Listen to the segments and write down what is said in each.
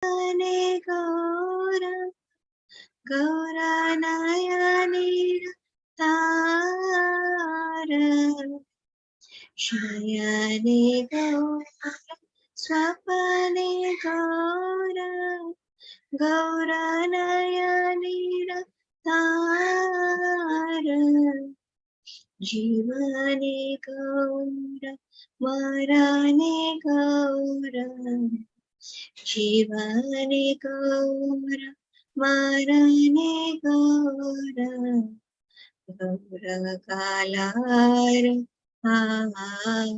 गौर गौरनयने तार शयने गौर स्वपने गौर गौरनयने तार जीवने गौर मरणे गौर जीवने गौर मरणे गौर गौर कालार हार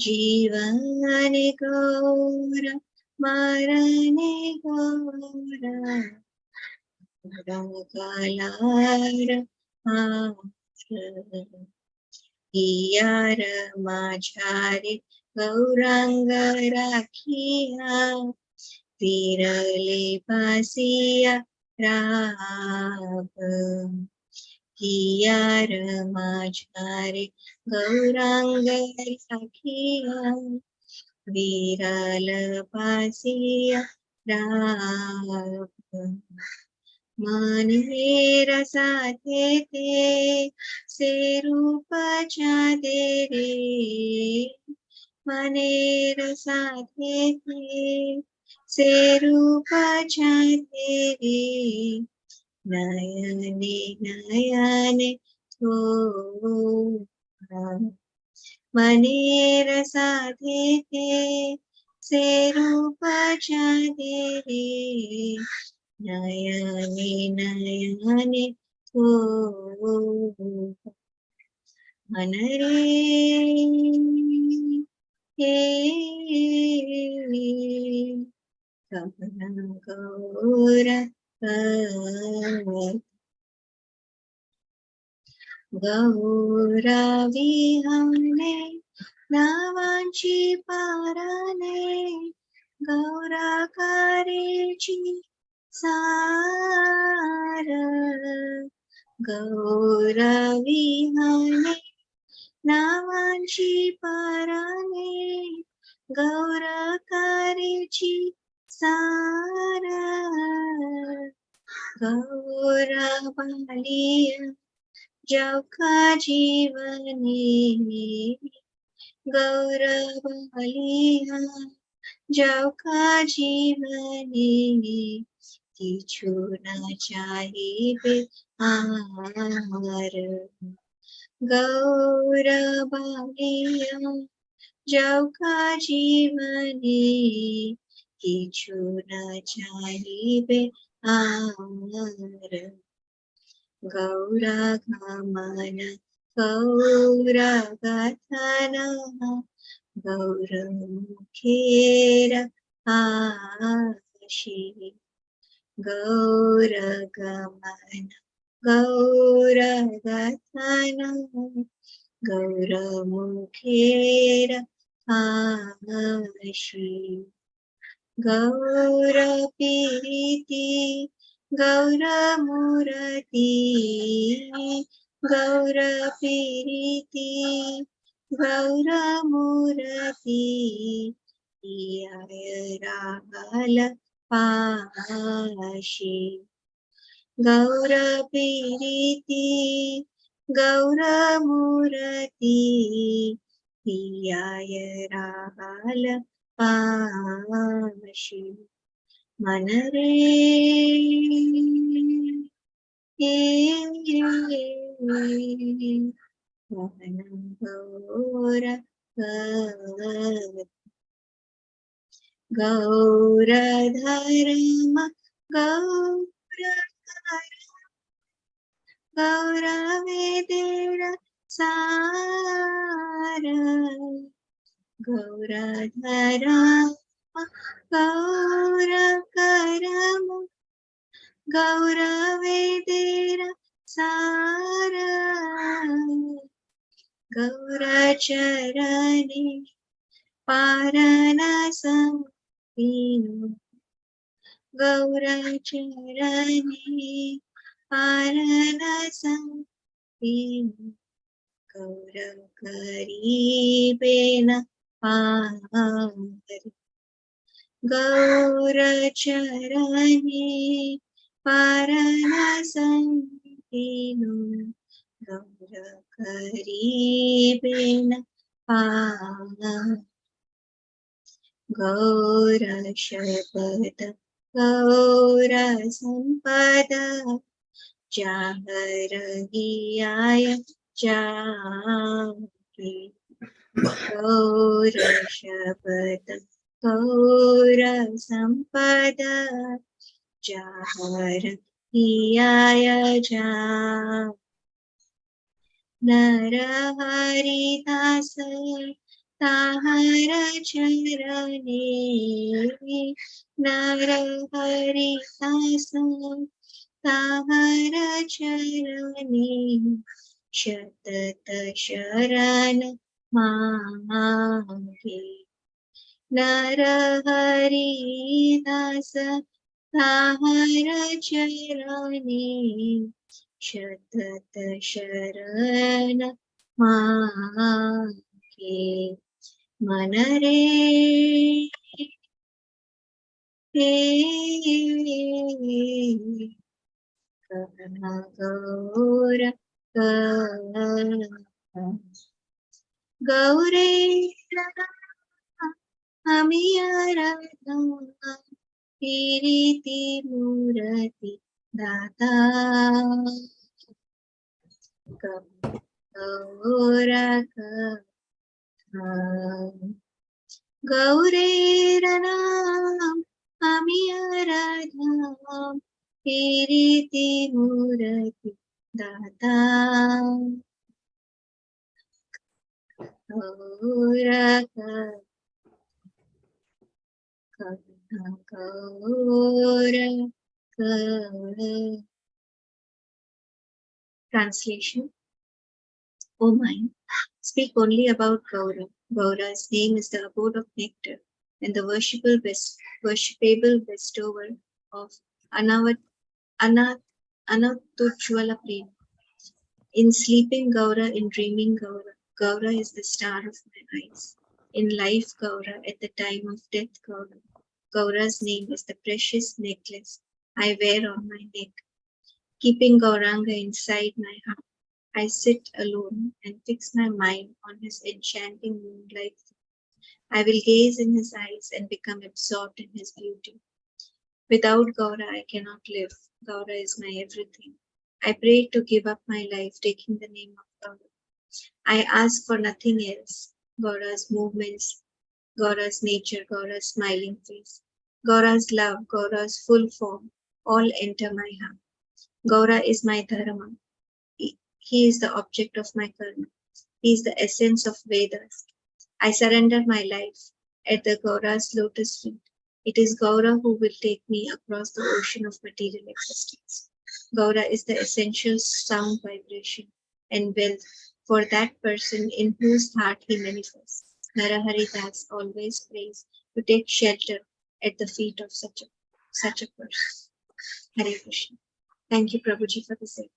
जीवने गौर मरणे गौर गौर कालार हार हियार माझ्यारे गौरांग राखिया विरले पासिया राग हियार माझ्यारे गौरांग राखिया विरल पासिया राग मने रसाते ते से रूप दे रे मने रसाते ते से रूप दे रे नयने नयने थोरा मने रसाते ते से रूप दे रे नयने नयने थोरा मन रे कवन गौर गौरा विहाने नावांची पाराने गौराकारेची सार गौरा विहाने नावांची पाराने गौराकारेची सार गौरा बालिया जौका जीवनी गौर बालिया जौका जीवनी किछु न चाहिए आर गौर बालिया जौका जीवनी किछु न चाहिए आर गौरा गमन गौरा कथन गौर मुखेर आशी गौर गमन गौर कथन गौर मुखेर आशी गौर पीरिति गौर मूर्ति गौर पीरिति गौर मूर्ति रागल पाशी गौर पीरिति गौर मूर्ति रागल पाशी मन रे गौर गौर धर्म गौर गौर वेदेर सार गौर धर्म गौर करम गौर वेदेर सार गौर चरणे पारण संपीनु गौर चरणे पारण संपीनु गौर करीबेन पार Gauracharane Paranasantinu Gaura Karibena Pana Gaura Shabada Gaura Sampada Jaharahiyaya Jaki Gaura Shabada Gaura Sampada Jaharahiyaya Jaki Naraharidasa Tahara Charane Naraharidasa Tahara Charane Shatata Sharana Mange Naraharidasa Tahara Charane Shatata Sharana Mange Manare Kana Gaura Gaure Amiyarana Kiriti Murati Data Gaura Gaureranam Amiyaradham Kiriti Murati Data Gauraka Gauraka. Translation. O mind, speak only about Gaura. Gaura's name is the abode of nectar and the worshipable bestower of Anatujvala Prema. In sleeping Gaura, in dreaming Gaura, Gaura is the star of my eyes. In life Gaura, at the time of death Gaura. Gaura's name is the precious necklace I wear on my neck. Keeping Gauranga inside my heart, I sit alone and fix my mind on his enchanting moonlight. I will gaze in his eyes and become absorbed in his beauty. Without Gaura, I cannot live. Gaura is my everything. I pray to give up my life, taking the name of Gaura. I ask for nothing else. Gaura's movements, Gaura's nature, Gaura's smiling face, Gaura's love, Gaura's full form, all enter my heart. Gaura is my dharma. He is the object of my karma. He is the essence of Vedas. I surrender my life at the Gaura's lotus feet. It is Gaura who will take me across the ocean of material existence. Gaura is the essential sound vibration and wealth for that person in whose heart he manifests. Narahari Das always prays to take shelter at the feet of such a person. Hare Krishna. Thank you, Prabhuji, for the same.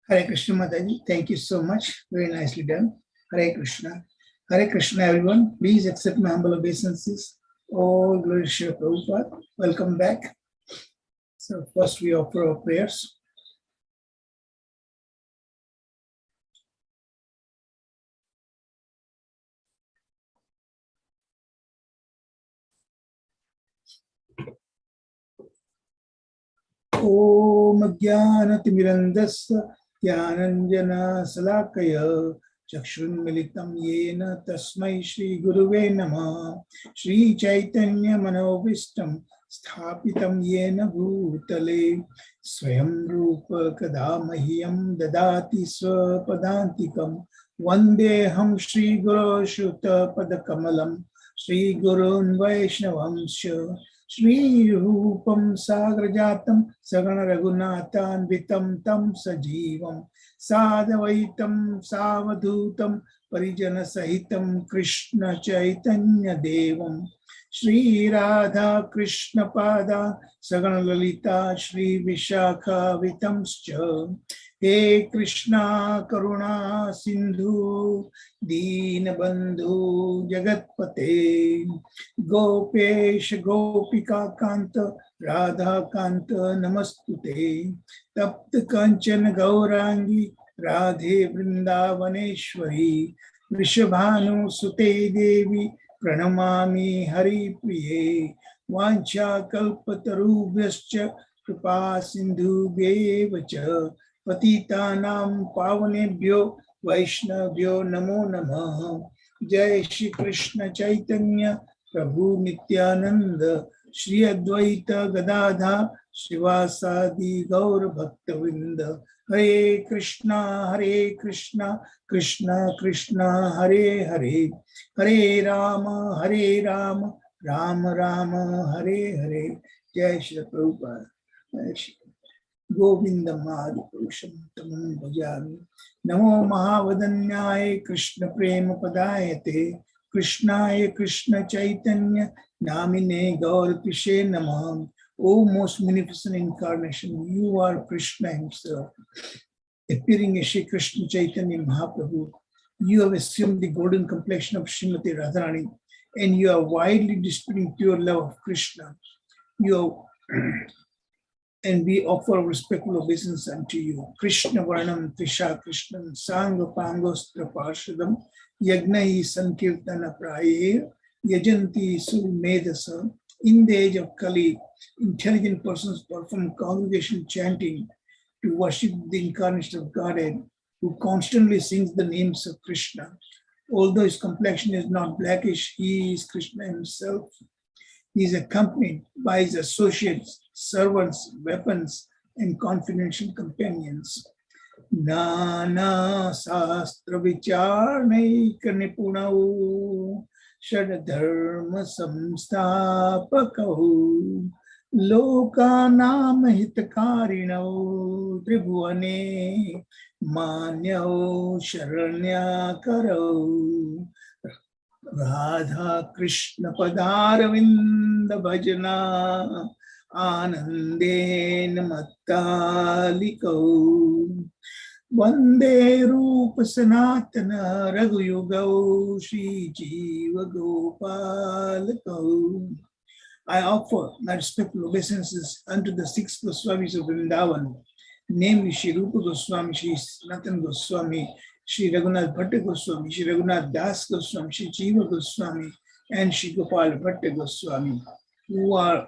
Hare Krishna, Mataji. Thank you so much. Very nicely done. Hare Krishna. Hare Krishna, everyone. Please accept my humble obeisances. All glory to Srila Prabhupada. Welcome back. So first we offer our prayers. Om Jnanatirandasya Dhyananjana Salakaya Chakshunmilitam Yena Tasmai Shri Guruve Namah Shri Chaitanya Manovistam Sthapitam Yena Bhutale Swayam Rupa Kadamahyam Dadati Swapadantikam Vandeham Shri Guru Shuta Padakamalam Shri Gurun Vaishnavam Shri Rupam Sagrajatam Sagana Raghunathanvitam Tam Sajivam Sadavaitam Savadhutam Parijana Sahitam Krishna Chaitanya Devam Shri Radha Krishna Pada Sagana Lalita Shri Vishakha Vitamscha He Krishna Karuna Sindhu Deenabandhu Jagatpate Gopesh Gopika Kanta Radha Kanta Namastute Tapta Kanchan Gaurangi Radhe Vrindavaneshwari Vrishabhanu Sute Devi Pranamami Hari Priye Vancha Kalpatarubhyascha Kripa Sindhu Bevacha Patitanam Pavanebhyo Vaishnavyo Namo Namah. Jai Shri Krishna Chaitanya Prabhu Nityananda Shri Advaita Gadadha Shivasadi Gaur Bhaktavinda Hare Krishna Krishna Krishna Hare Hare Hare Rama Rama Rama Hare Hare. Jai Shri Prabhupada. Jai Shri Govindamadi Purusham Tamam Bhajami. Namo Mahavadanyaya Krishna Prema Padayate Krishnaya Krishna Chaitanya Namine Gaur Pishe Namam. O most munificent incarnation, you are Krishna himself, appearing as Shri Krishna Chaitanya Mahaprabhu. You have assumed the golden complexion of Srimati Radharani, and you are widely displaying pure love of Krishna. And we offer respectful obeisance unto you. Krishna Varnam Tisha Krishnam Sangha Pangostra Parshadam Yagnahi Sankirtana Praye Yajanti Sulmedasa. In the age of Kali, intelligent persons perform congregation chanting to worship the incarnation of Godhead, who constantly sings the names of Krishna. Although his complexion is not blackish, he is Krishna himself. He is accompanied by his associates, servants, weapons, and confidential companions. Nana Sastra Vicharnaika Nipunau Shadadharma Samstapakau Lokanam Hitakarinau Tribhuane Manyau Sharanyakarau Radha Krishna Padaravinda Bhajana Anandena Mattalikau Vande Rupa Sanatana Raghuyugau Shri Jiva Gopalakau. I offer my respectful obeisances unto the six Goswamis of Vrindavan, namely Shri Rupa Goswami, Shri Sanatana Goswami, Shri Raghunath Bhatta Goswami, Shri Raghunath Das Goswami, Shri Jiva Goswami, and Shri Gopal Bhatta Goswami, who are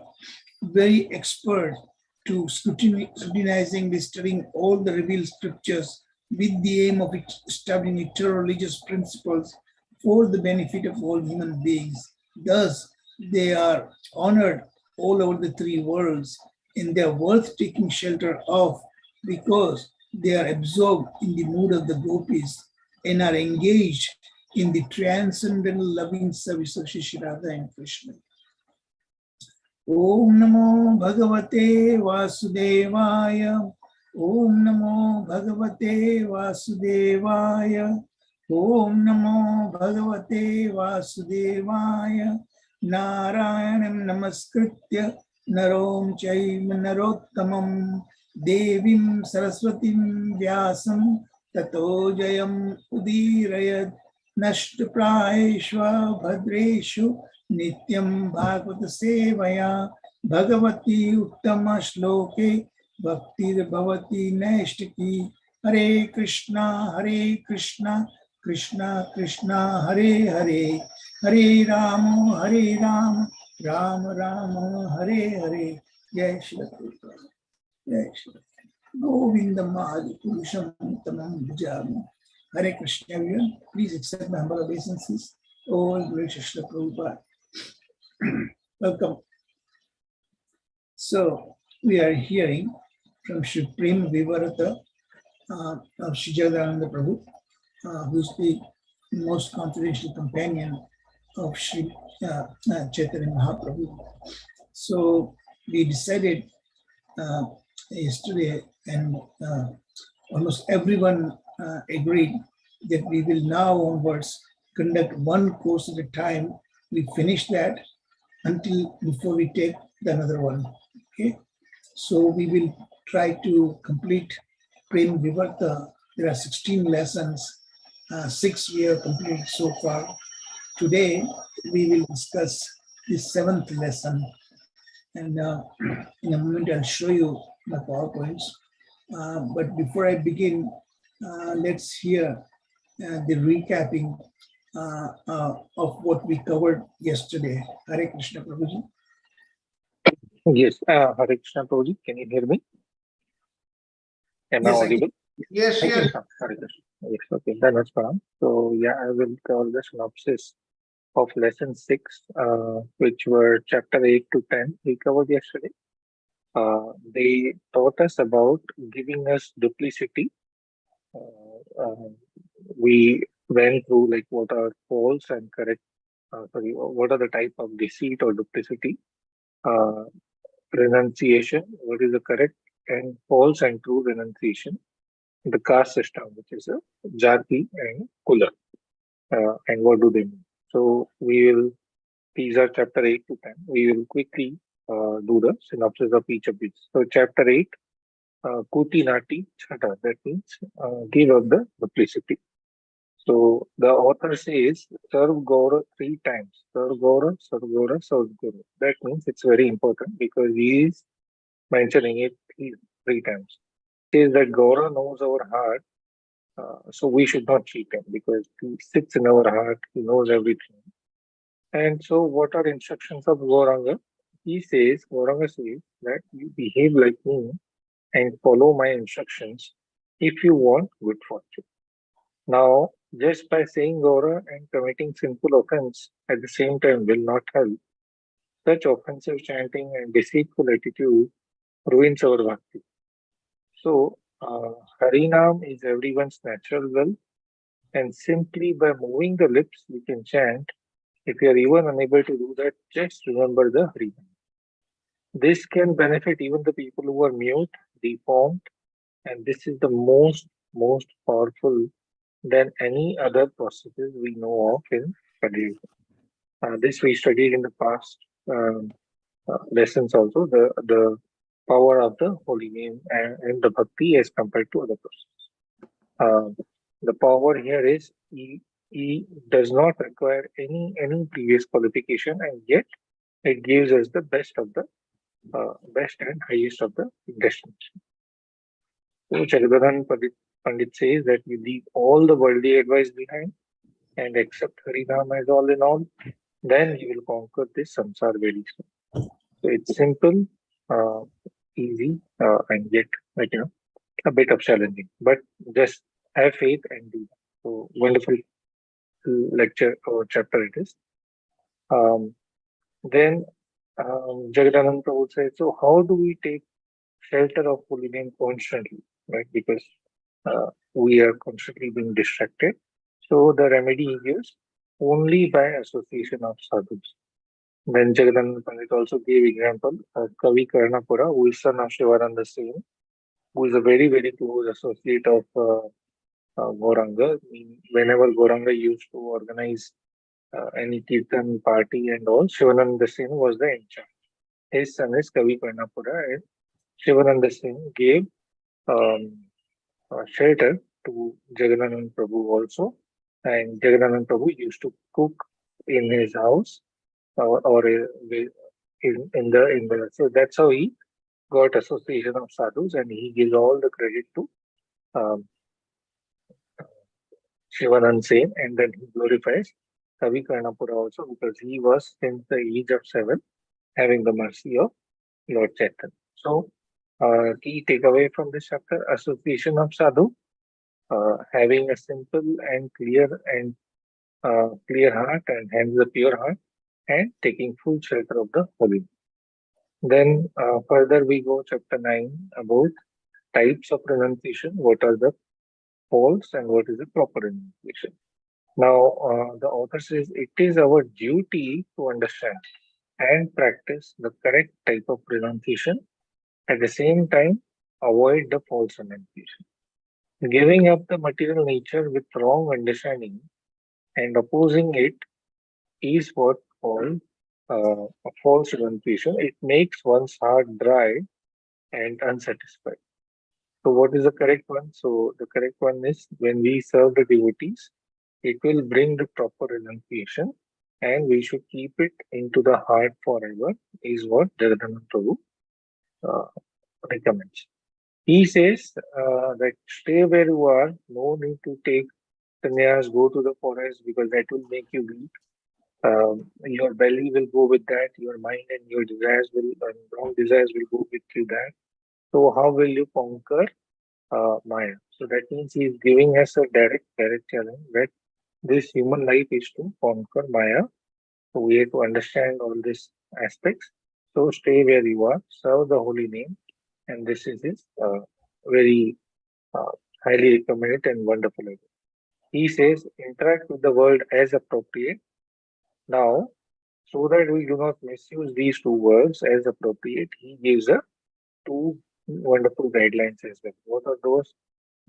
very expert to scrutinizing, studying all the revealed scriptures with the aim of establishing eternal religious principles for the benefit of all human beings. Thus, they are honored all over the three worlds, and they are worth taking shelter of because they are absorbed in the mood of the gopis and are engaged in the transcendental loving service of Shri Radha and Krishna. Om Namo Bhagavate Vasudevaya. Om Namo Bhagavate Vasudevaya. Om Namo Bhagavate Vasudevaya. Narayanam Namaskritya Narom Chaiva Narottamam Devim Saraswatim Vyasam Tato Jayam Udirayad Nashtaprayeshva Bhadreshu Nityam Bhagavata Sevaya Bhagavati Uttama Shloke Bhaktir Bhavati Naishtaki. Hare Krishna Krishna Krishna Hare Hare Hare Rama Rama Rama Hare Hare. Jai Shri Krishna. Jai Shri Govindam Adi Purusham Tamam Bhajami. Hare Krishna, everyone. Please accept my humble obeisances. All glory to Shri Prabhupada. Welcome. So, we are hearing from Shri Prema Vivarta of Shri Jagadananda Prabhu, who is the most confidential companion of Shri Chaitanya Mahaprabhu. So, we decided yesterday, and almost everyone agreed that we will now onwards conduct one course at a time. We finish that until before we take another one. Okay, so we will try to complete Prema Vivarta, there are 16 lessons, 6 we have completed so far. Today, we will discuss the 7th lesson. And in a moment, I'll show you the PowerPoints. But before I begin, let's hear the recapping of what we covered yesterday. Hare Krishna, Prabhuji. Yes, Hare Krishna Prabhuji, can you hear me? Am I Yes, audible? Yes, Hare Krishna. Yes, okay, then that's fine. So yeah, I will cover the synopsis of lesson 6, which were chapter 8 to 10 we covered yesterday. They taught us about giving us duplicity. We went through like what are false and correct, what are the type of deceit or duplicity, renunciation, what is the correct and false and true renunciation, the caste system, which is a jati and kula, and what do they mean. So these are chapter 8 to 10. We will quickly do the synopsis of each of these. So chapter 8, Kuti Nati Chata, that means give up the duplicity. So the author says, serve Gaura 3 times. Serve Gaura, serve Gaura, serve Gaura. That means it's very important because he is mentioning it 3 times. Says that Gaura knows our heart, so we should not cheat him because he sits in our heart, he knows everything. And so, what are instructions of Gauranga? Gauranga says that you behave like me and follow my instructions if you want good fortune. Now, just by saying Gaura and committing sinful offense at the same time will not help. Such offensive chanting and deceitful attitude ruins our bhakti. So, Harinam is everyone's natural will, and simply by moving the lips, we can chant. If you are even unable to do that, just remember the Harinam. This can benefit even the people who are mute, deformed, and this is the most powerful than any other processes we know of in Kali. This we studied in the past lessons also, the power of the holy name and the bhakti as compared to other processes. The power here is he does not require any previous qualification, and yet it gives us the best best and highest of the destination. So Jagadan Pandit says that you leave all the worldly advice behind and accept Harinam as all in all, then you will conquer this samsara very soon. So it's simple, easy, and yet a bit of challenging. But just have faith and do that. So wonderful lecture or chapter it is. Then Jagadanand Prabhu said, so how do we take shelter of holy name constantly, right? Because we are constantly being distracted. So the remedy is only by association of sadhus. Then Jagadanand Pandit also gave example of Kavi Karnapura, who is son of Shivananda Singh, who is a very close associate of Gauranga. Whenever Gauranga used to organize any kirtan party and all, Shivananda Singh was the in charge. His son is Kavi Karnapura, and Shivananda Singh gave shelter to Jagannath Prabhu also. And Jagannath Prabhu used to cook in his house or in the so that's how he got association of sadhus, and he gives all the credit to um, Shivanand Sen, and then he glorifies Kavi Karnapura also because he was since the age of 7 having the mercy of Lord Chaitanya. So, key takeaway from this chapter: association of sadhu, having a simple and clear heart, and hence the pure heart, and taking full shelter of the holy. Then further we go chapter 9 about types of renunciation. What are the false and what is the proper renunciation? Now the author says it is our duty to understand and practice the correct type of renunciation. At the same time, avoid the false renunciation. Giving up the material nature with wrong understanding and opposing it is what called a false renunciation. It makes one's heart dry and unsatisfied. So what is the correct one? So the correct one is when we serve the devotees, it will bring the proper renunciation and we should keep it into the heart forever is what Jagadanath Prabhu uh, recommends. He says that stay where you are, no need to take sannyas, go to the forest because that will make you weak. Your belly will go with that, your mind and your desires will, and wrong desires will go with you that. So how will you conquer Maya? So that means he is giving us a direct challenge that this human life is to conquer Maya. So we have to understand all these aspects. So stay where you are, serve the holy name, and this is his very uh, highly recommended and wonderful idea. He says interact with the world as appropriate. Now, so that we do not misuse these two words as appropriate, he gives a two wonderful guidelines as well. What are those?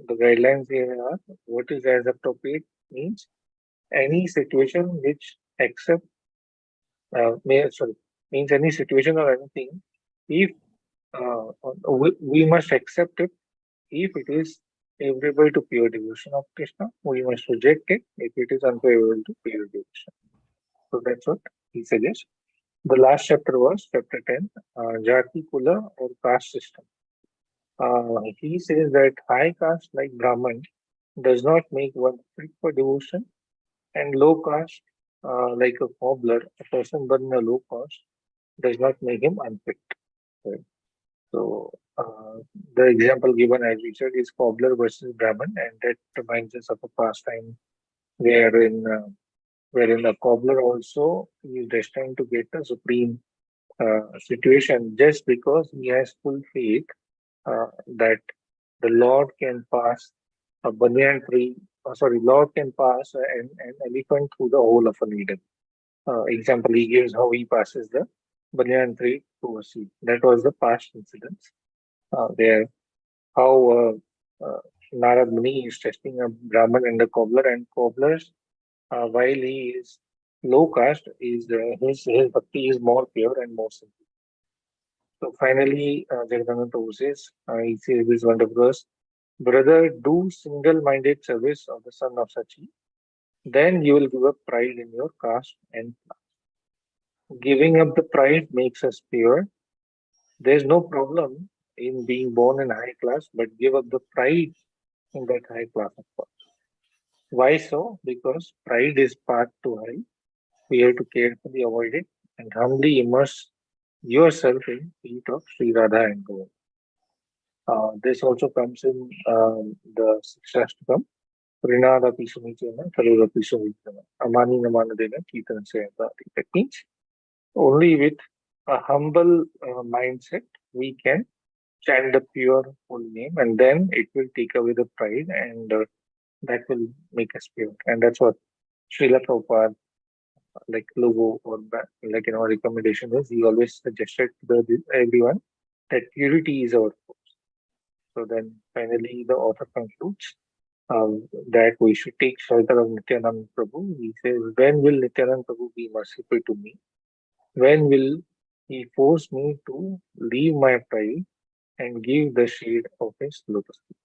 The guidelines here are what is as appropriate means any situation which accept means any situation or anything if we must accept it if it is favorable to pure devotion of Krishna, we must reject it if it is unfavorable to pure devotion. So that's what he suggests. The last chapter was chapter 10, Jati Kula or caste system. He says that high caste like Brahman does not make one fit for devotion, and low caste, like a cobbler, a person born in a low caste, does not make him unfit. Right? So, the example given, as we said, is cobbler versus Brahman, and that reminds us of a pastime wherein, wherein a cobbler also is destined to get a supreme situation just because he has full faith that the Lord can pass a banyan tree, Lord can pass an elephant through the hole of a needle. Example, he gives how he passes the banyan tree through a sea. That was the past incidents. There, how Narad Muni is testing a Brahman and a cobbler, and cobblers, while he is low caste, is his bhakti is more pure and more simple. So finally, Jagannatha Prabhu says, he says this wonderful verse, brother, do single-minded service of the son of Sachi, then you will give up pride in your caste and giving up the pride makes us pure. There's no problem in being born in high class, but give up the pride in that high class of course. Why so? Because pride is path to high. We have to carefully avoid it and humbly immerse yourself in feet of Sri Radha and Govind. This also comes in the Shastakam. Prinada Pisumicena, Kalura Pisumicena, Amani Namanadena, Ketan Sayadati. That means only with a humble mindset we can chant the pure holy name and then it will take away the pride and that will make us pure. And that's what Srila Prabhupada, like logo or like recommendation is. He always suggested to everyone that purity is our focus. So then finally the author concludes that we should take shelter of Nityanand Prabhu. He says, when will Nityanand Prabhu be merciful to me? When will he force me to leave my pride and give the shade of his lotus feet?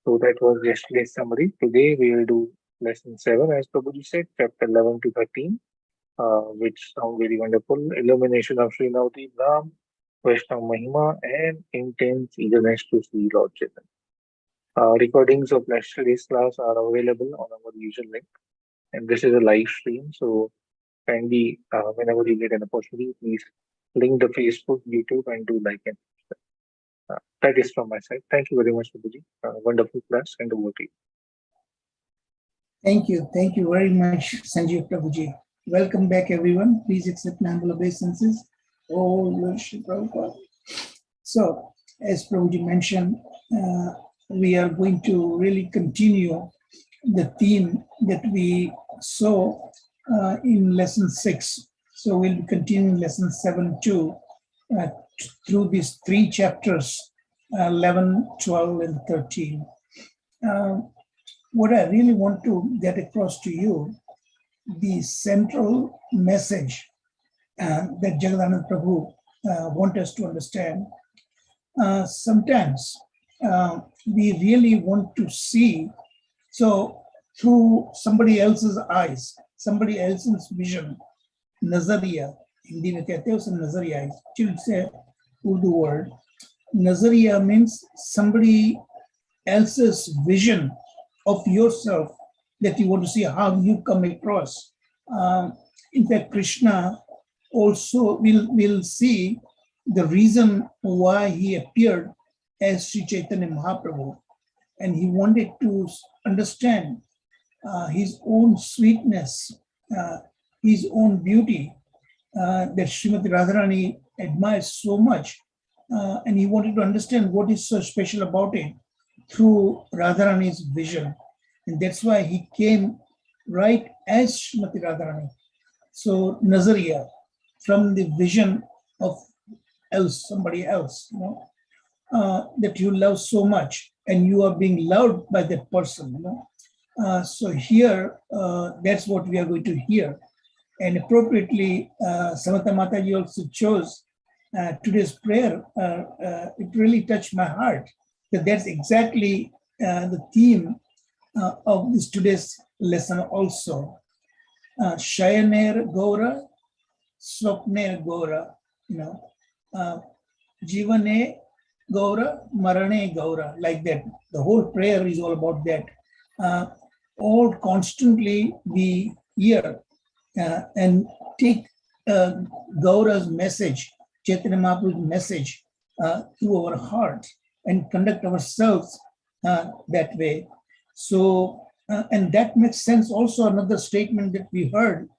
So that was yesterday's summary. Today we will do lesson 7, as Prabhuji said, chapter 11 to 13, which sound very wonderful. Illumination of Sri Navati Brahm, Vaishnav Mahima, and intense eagerness to see Lord Chaitanya. Recordings of yesterday's class are available on our usual link, and this is a live stream. So kindly, whenever you get an opportunity, please link the Facebook, YouTube, and do like and that is from my side. Thank you very much, Prabhuji. Wonderful class, and over to you. Thank you. Thank you very much, Sanjeev Prabhuji. Welcome back, everyone. Please accept my humble obeisances. Oh, worship Prabhupada. So, as Prabhuji mentioned, we are going to really continue the theme that we saw in lesson 6. So we'll be continuing lesson 7 too, through these 3 chapters, 11, 12, and 13. What I really want to get across to you, the central message that Jagadanath Prabhu want us to understand. Sometimes we really want to see. So through somebody else's eyes, somebody else's vision, Nazariya, Hindi में कहते हैं उसे नजरिया, it's a Urdu word. Nazariya means somebody else's vision of yourself that you want to see how you come across. In fact, Krishna also will see the reason why he appeared as Sri Chaitanya Mahaprabhu, and he wanted to understand his own sweetness, his own beauty that Srimati Radharani admires so much, and he wanted to understand what is so special about it through Radharani's vision, and that's why he came right as Srimati Radharani. So Nazariya, from the vision of somebody else, that you love so much, and you are being loved by that person. So here, that's what we are going to hear. And appropriately, Samata Mataji also chose today's prayer. It really touched my heart, that that's exactly the theme of this today's lesson also. Shayaner Gaura, Swapner Gaura, Jivane Gaura, Marane Gaura, like that. The whole prayer is all about that. All constantly we hear and take Gaura's message, Chaitanya Mahaprabhu's message through our heart and conduct ourselves that way. So, and that makes sense. Also, another statement that we heard,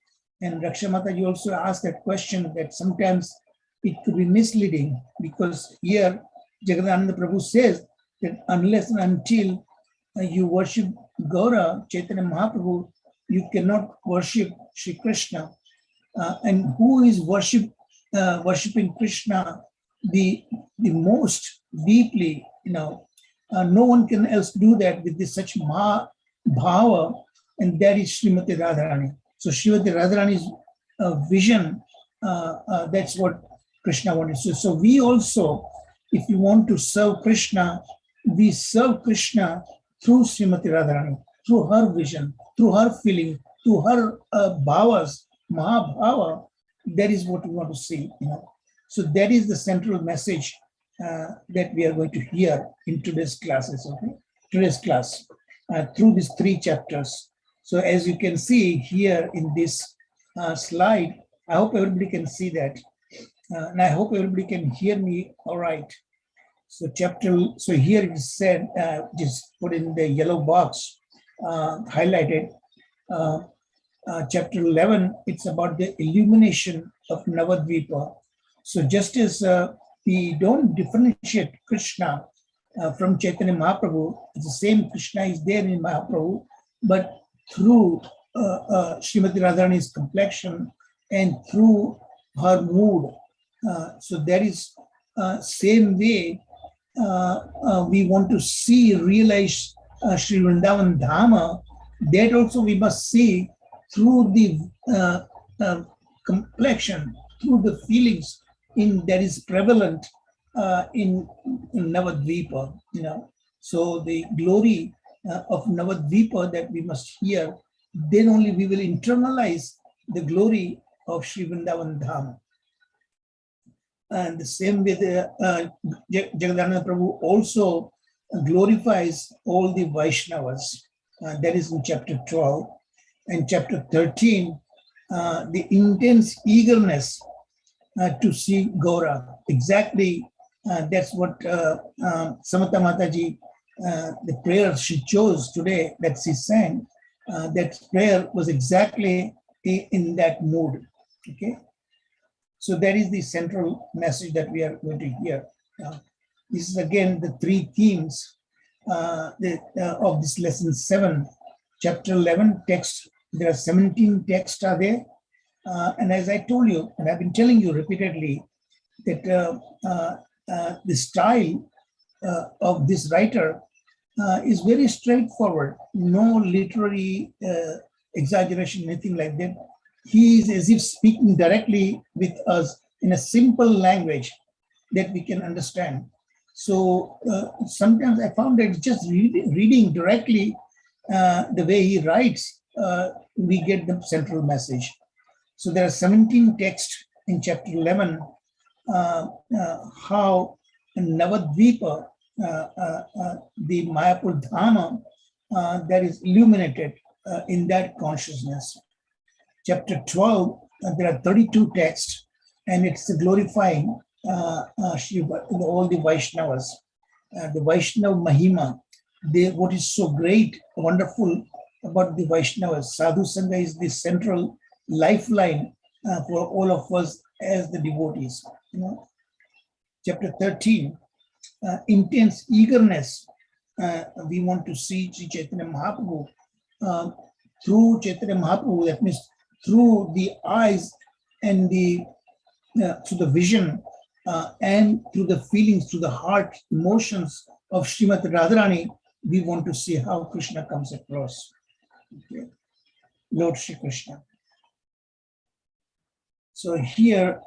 and Raksha Mataji also asked that question, that sometimes it could be misleading, because here Jagadananda Prabhu says that unless and until you worship Gaura, Chaitanya Mahaprabhu, you cannot worship Sri Krishna. And who is worshiping Krishna the most deeply? No one can else do that with this such bhava, and that is Srimati Radharani. So Srimati Radharani's vision, that's what Krishna wanted. So we also, if you want to serve Krishna, we serve Krishna through Srimati Radharani, through her vision, through her feeling, through her bhavas, mahabhava. That is what we want to see. So that is the central message that we are going to hear in today's classes. Okay, today's class through these 3 chapters. So as you can see here in this slide, I hope everybody can see that, and I hope everybody can hear me all right. So here it is said, just put in the yellow box, highlighted, chapter 11, it's about the illumination of Navadvipa. So just as we don't differentiate Krishna from Chaitanya Mahaprabhu, the same Krishna is there in Mahaprabhu, but through Srimati Radharani's complexion and through her mood. So that is same way we want to see, realize Sri Vrindavan Dhama. That also we must see through the complexion, through the feelings that is prevalent in Navadvipa. So the glory of Navadvipa that we must hear, then only we will internalize the glory of Sri Vrindavan Dham. And the same with Jagadananda Prabhu also glorifies all the Vaishnavas. That is in chapter 12. And chapter 13, the intense eagerness to see Gaura. Exactly, that's what Samata Mataji, the prayer she chose today that she sang, that prayer was exactly in that mood. Okay, so that is the central message that we are going to hear. This is again the 3 themes of this lesson 7, chapter 11 text. There are 17 texts are there, and as I told you, and I've been telling you repeatedly, that the style of this writer is very straightforward, no literary exaggeration, anything like that. He is as if speaking directly with us in a simple language that we can understand. So sometimes I found that just reading directly the way he writes, we get the central message. So there are 17 texts in chapter 11, how Navadvipa, the Mayapur Dhama, that is illuminated in that consciousness. Chapter 12, there are 32 texts, and it's glorifying Shiva, all the Vaishnavas. The Vaishnava Mahima, what is so great, wonderful about the Vaishnavas. Sadhu Sangha is the central lifeline for all of us as the devotees. Chapter 13, intense eagerness. We want to see Sri Chaitanya Mahaprabhu through Chaitanya Mahaprabhu, that means through the eyes and through the vision and through the feelings, through the heart, emotions of Srimati Radharani, we want to see how Krishna comes across. Okay. Lord Shri Krishna. So here,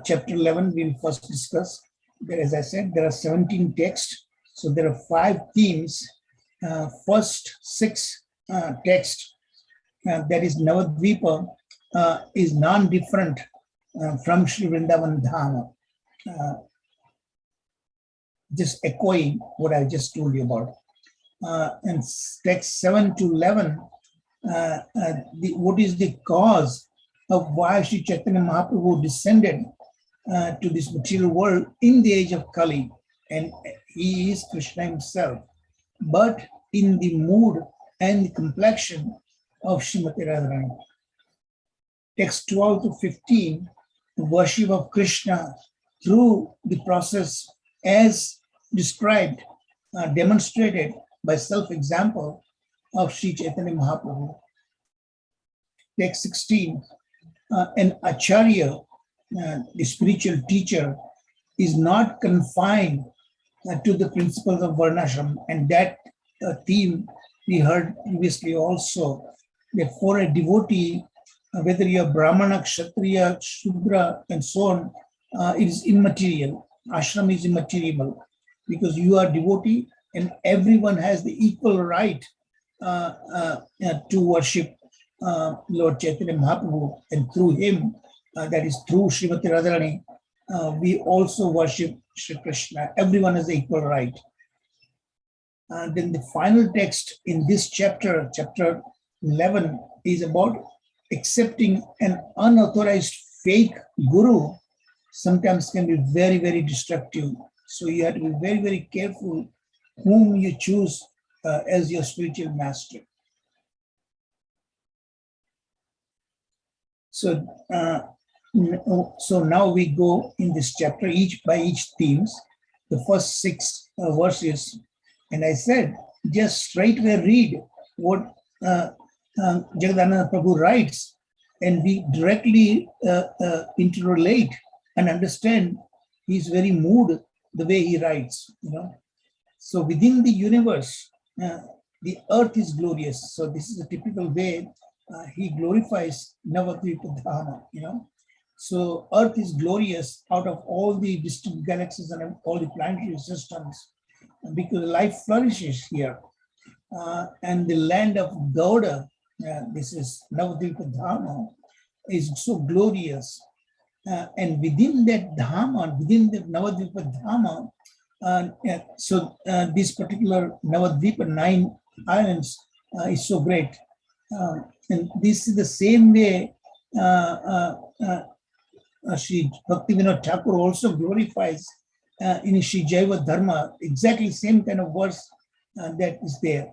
chapter 11, we will first discuss. There, as I said, there are 17 texts. So there are 5 themes. First 6 texts, that is Navadvipa, is non-different from Sri Vrindavan Dhama. Just echoing what I just told you about. And text 7 to 11, what is the cause of why Sri Chaitanya Mahaprabhu descended to this material world in the age of Kali, and he is Krishna himself, but in the mood and the complexion of Srimati Radharani. Text 12 to 15, the worship of Krishna through the process as described, demonstrated by self-example of Sri Chaitanya Mahaprabhu. Text 16, an acharya, the spiritual teacher, is not confined to the principles of Varnashram, and that theme we heard previously also, that for a devotee, whether you're Brahmana, Kshatriya, Shudra, and so on, it is immaterial. Ashram is immaterial because you are devotee and everyone has the equal right to worship Lord Chaitanya Mahaprabhu, and through him, that is through Srimati Radharani, we also worship Shri Krishna. Everyone has the equal right. And then the final text in this chapter, chapter 11, is about accepting an unauthorized fake guru sometimes can be very, very destructive. So you have to be very, very careful whom you choose as your spiritual master. So, so now we go in this chapter each by each themes, the first 6 verses, and I said just straight away read what Jagadananda Prabhu writes, and we directly interrelate and understand his very mood, the way he writes. So within the universe, the earth is glorious. So this is a typical way he glorifies Navadvipa Dhama. So earth is glorious out of all the distant galaxies and all the planetary systems, because life flourishes here. And the land of Gauda, this is Navadvipa Dhama, is so glorious. And within that Dhama, within the Navadvipa Dhama, so this particular Navadvipa, 9 islands, is so great. And this is the same way Sri Bhaktivinoda Thakur also glorifies in Sri Jaiva Dharma, exactly same kind of verse that is there.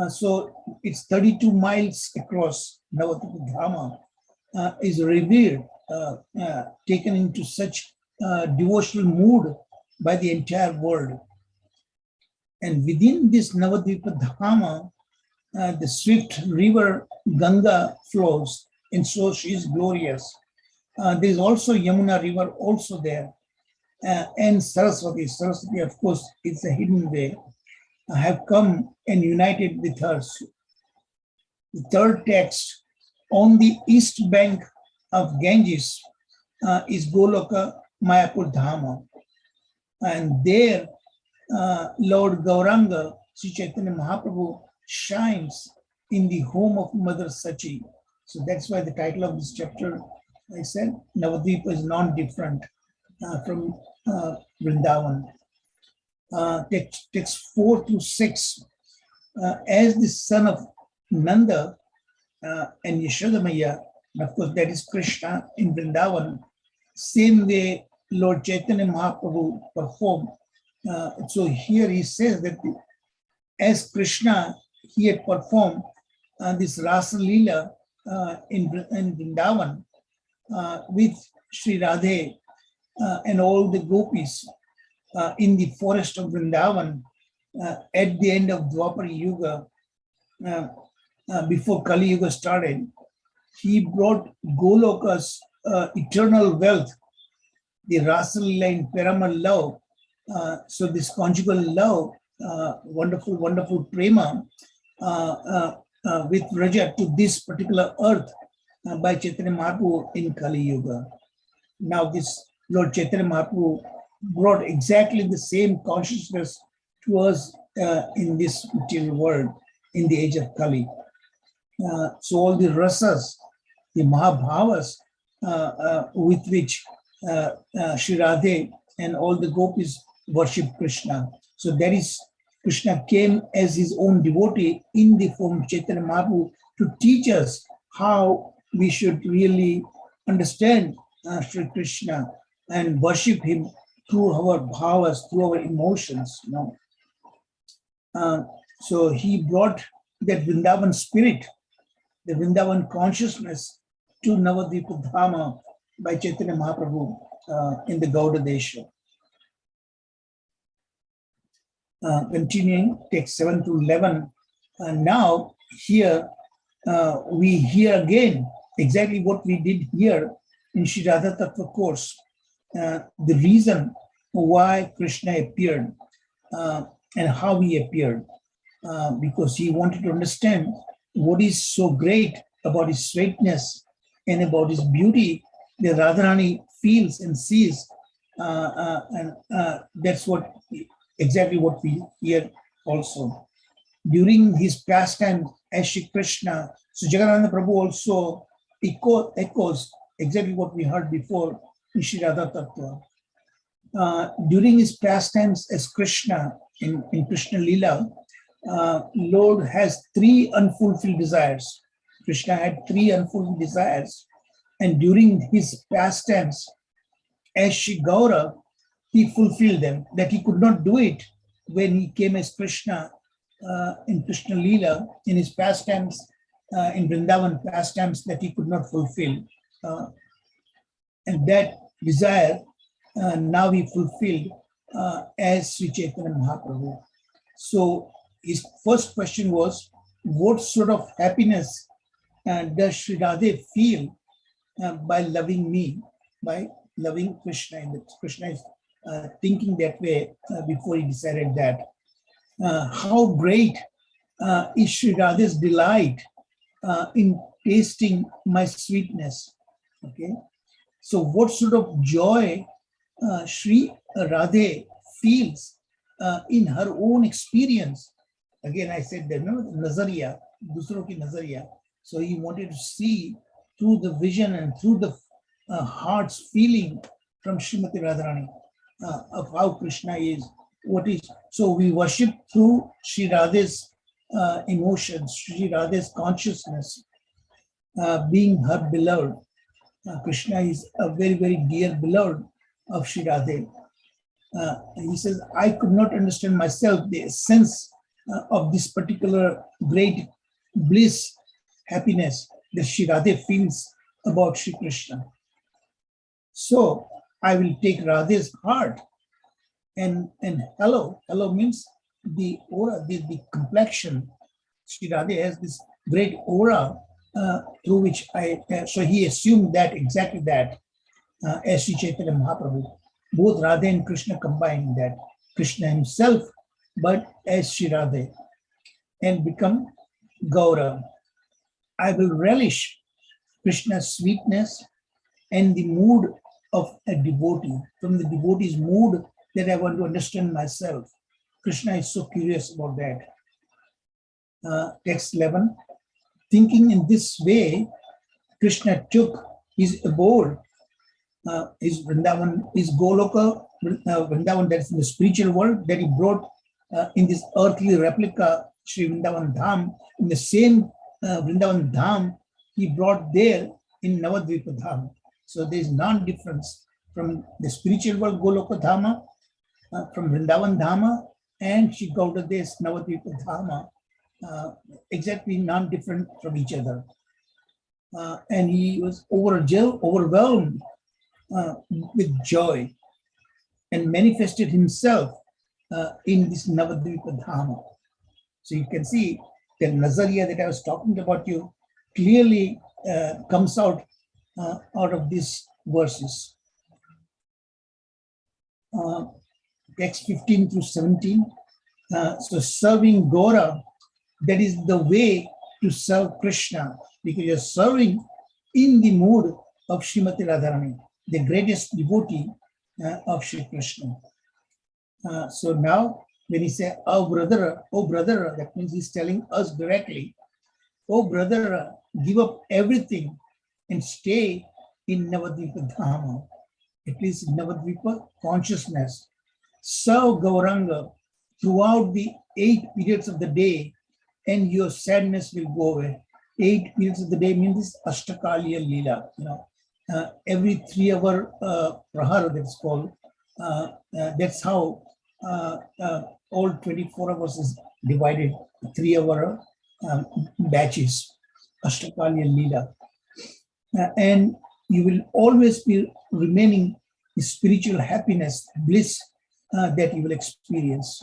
So it's 32 miles across. Navadvipa Dhama is revered, taken into such devotional mood by the entire world. And within this Navadvipa Dhama, the swift river Ganga flows, and so she is glorious. There is also Yamuna river also there, and Saraswati. Saraswati, of course, is a hidden way. Have come and united with her. The third text, on the east bank of Ganges, is Goloka Mayapur Dhama. And there, Lord Gauranga, Sri Chaitanya Mahaprabhu, shines in the home of Mother Sachi. So that's why the title of this chapter, I said, Navadvipa is non-different from Vrindavan. Text 4 to 6. As the son of Nanda and Yashodamaya, and of course that is Krishna in Vrindavan, same way Lord Chaitanya Mahaprabhu performed. So here he says that as Krishna, he had performed this Rasa Leela in Vrindavan with Sri Radhe and all the gopis in the forest of Vrindavan at the end of Dwapara Yuga, before Kali Yuga started. He brought Goloka's eternal wealth, the Rasa Leela in Prema love. So this conjugal love, wonderful, wonderful Prema with Raja to this particular earth by Chaitanya Mahaprabhu in Kali Yuga. Now this Lord Chaitanya Mahaprabhu brought exactly the same consciousness to us in this material world in the age of Kali. So all the rasas, the Mahabhavas with which Sri Radhe and all the gopis worship Krishna. So that is, Krishna came as his own devotee in the form of Chaitanya Mahaprabhu to teach us how we should really understand Sri Krishna and worship him through our bhavas, through our emotions. So he brought that Vrindavan spirit, the Vrindavan consciousness to Navadvipa Dhama by Chaitanya Mahaprabhu in the Gauda Desha. Continuing, text 7 to 11. Now here we hear again exactly what we did here in Shri Radha Tattva course. The reason why Krishna appeared and how he appeared, because he wanted to understand what is so great about his straightness and about his beauty that Radharani feels and sees, and that's what exactly what we hear also. During his pastime as Shri Krishna, so Jagannatha Prabhu also echoes exactly what we heard before in Shri Radha Tattva. During his pastimes as Krishna in Krishna Leela, Lord has 3 unfulfilled desires. Krishna had 3 unfulfilled desires, and during his pastimes as Shri Gaura, he fulfilled them, that he could not do it when he came as Krishna in Krishna Leela, in his pastimes, in Vrindavan pastimes that he could not fulfill. And that desire now he fulfilled as Sri Chaitanya Mahaprabhu. So his first question was, what sort of happiness does Sri Radhe feel by loving me, by loving Krishna? And Krishna is thinking that way before he decided that. How great is Sri Radhe's delight in tasting my sweetness? Okay, so what sort of joy Sri Radhe feels in her own experience? Again, I said that, no, nazariya, dusro ki nazariya. So he wanted to see through the vision and through the heart's feeling from Srimati Radharani of how Krishna is, what is. So we worship through Sri Radhe's emotions, Sri Radhe's consciousness, being her beloved. Krishna is a very, very dear beloved of Sri Radhe. He says, I could not understand myself the essence of this particular great bliss, happiness that Sri Radhe feels about Sri Krishna. So I will take Radhe's heart and hello means the aura, the complexion. Sri Radhe has this great aura through which so he assumed that exactly that as Sri Chaitanya Mahaprabhu, both Radhe and Krishna combined that, Krishna himself, but as Sri Radhe, and become Gaura. I will relish Krishna's sweetness and the mood of a devotee. From the devotee's mood, that I want to understand myself. Krishna is so curious about that. Text 11. Thinking in this way, Krishna took his abode, his Vrindavan, his Goloka, Vrindavan, that's in the spiritual world, that he brought in this earthly replica, Sri Vrindavan Dham, in the same Vrindavan Dham, he brought there in Navadvipa Dham. So there is non-difference from the spiritual world, Goloka Dhama, from Vrindavan Dhama, and Shri Gaudadesh Navadvipa Dhama, exactly non-different from each other. And he was overwhelmed with joy and manifested himself in this Navadvipa Dhama. So you can see the Nazariya that I was talking about you clearly comes out of these verses. Text 15 through 17. So serving Gaura, that is the way to serve Krishna, because you're serving in the mood of Srimati Radharani, the greatest devotee of Shri Krishna. So now when he says, oh brother, that means he's telling us directly, oh brother, give up everything and stay in Navadvipa Dhama. It is Navadvipa consciousness. Serve Gauranga throughout the 8 periods of the day, and your sadness will go away. 8 periods of the day means Ashtakaliya Leela. Every 3-hour prahara, that's called. That's how all 24 hours is divided, 3-hour batches, Ashtakaliya Leela. And you will always be remaining in spiritual happiness, bliss that you will experience.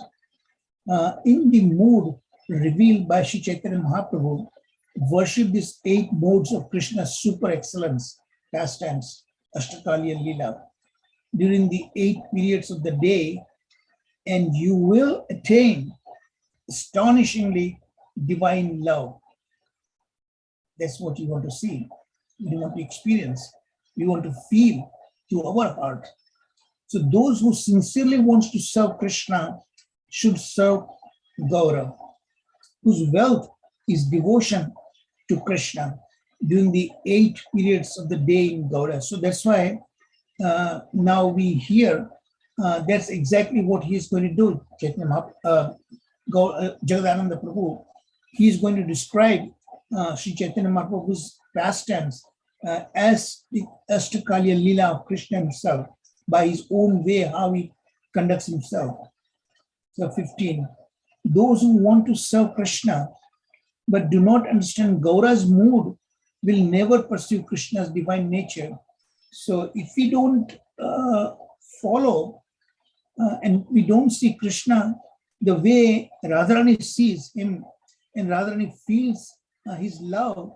In the mood revealed by Sri Chaitanya Mahaprabhu, worship these 8 modes of Krishna's super excellence, pastimes, Ashtakaliya Leela, during the 8 periods of the day, and you will attain astonishingly divine love. That's what you want to see. You want to experience. You want to feel to our heart. So those who sincerely want to serve Krishna should serve Gaura, whose wealth is devotion to Krishna during the 8 periods of the day in Gaura. So that's why now we hear that's exactly what he is going to do. Jagadananda Prabhu, he is going to describe Sri Chaitanya Mahaprabhu's pastimes as the Ashtakaliya Leela of Krishna himself, by his own way, how he conducts himself. So 15, those who want to serve Krishna but do not understand Gaura's mood will never pursue Krishna's divine nature. So if we don't follow and we don't see Krishna the way Radharani sees him and Radharani feels his love,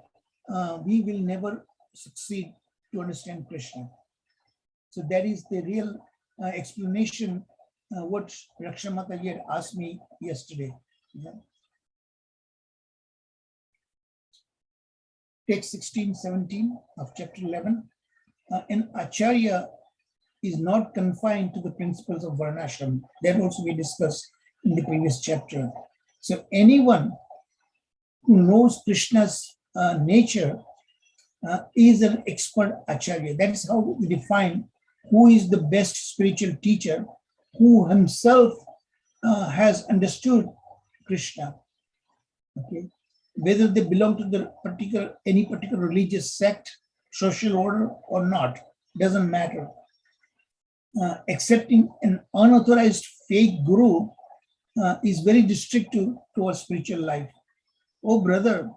we will never succeed to understand Krishna. So that is the real explanation what Rakshamata had asked me yesterday. Yeah. Text 16, 17 of chapter 11. An Acharya is not confined to the principles of Varnashram. That also we discussed in the previous chapter. So anyone who knows Krishna's nature is an expert Acharya. That's how we define who is the best spiritual teacher, who himself has understood Krishna. Okay, whether they belong to the any particular religious sect, social order or not, doesn't matter. Accepting an unauthorized fake guru is very destructive to our spiritual life. Oh brother,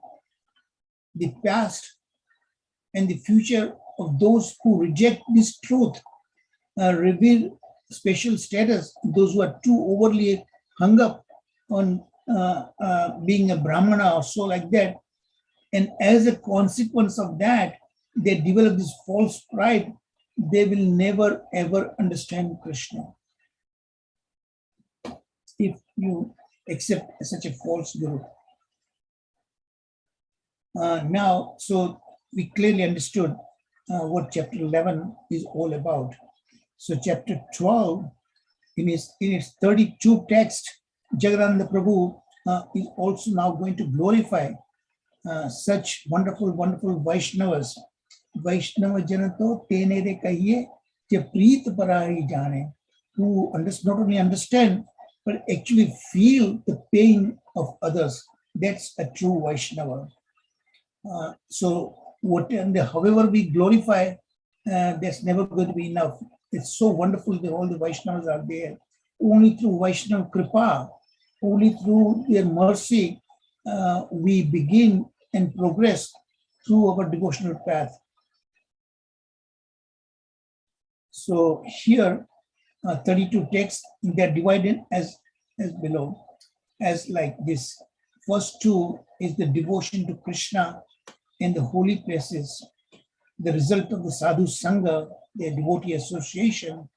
the past and the future of those who reject this truth reveal special status, those who are too overly hung up on being a Brahmana or so like that. And as a consequence of that, they develop this false pride. They will never ever understand Krishna if you accept such a false guru. Now, so we clearly understood what chapter 11 is all about. So chapter 12 in its 32 text, Jagannatha Prabhu is also now going to glorify such wonderful Vaishnavas. Vaishnava Janato Tenere Kahiye Je Preet Parari Jane, who not only understand but actually feel the pain of others. That's a true Vaishnava. So however we glorify, that's never going to be enough. It's so wonderful that all the Vaishnavas are there. Only through Vaishnava Kripa, only through their mercy, we begin and progress through our devotional path. So here, 32 texts, they're divided as below, as like this. First two is the devotion to Krishna in the holy places, the result of the sadhu sangha, the devotee association,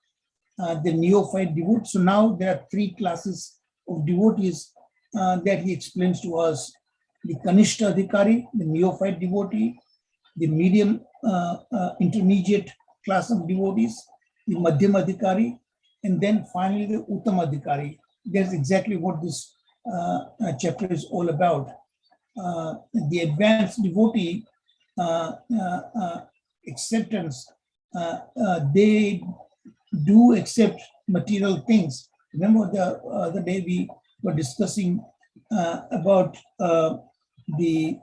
the neophyte devotee. So now there are three classes of devotees that he explains to us: the Kanishta Adhikari, the neophyte devotee, the medium intermediate class of devotees, the Madhyam Adhikari, and then finally the Uttam Adhikari. That's exactly what this chapter is all about. The advanced devotee acceptance, they do accept material things. Remember the other day we were discussing about the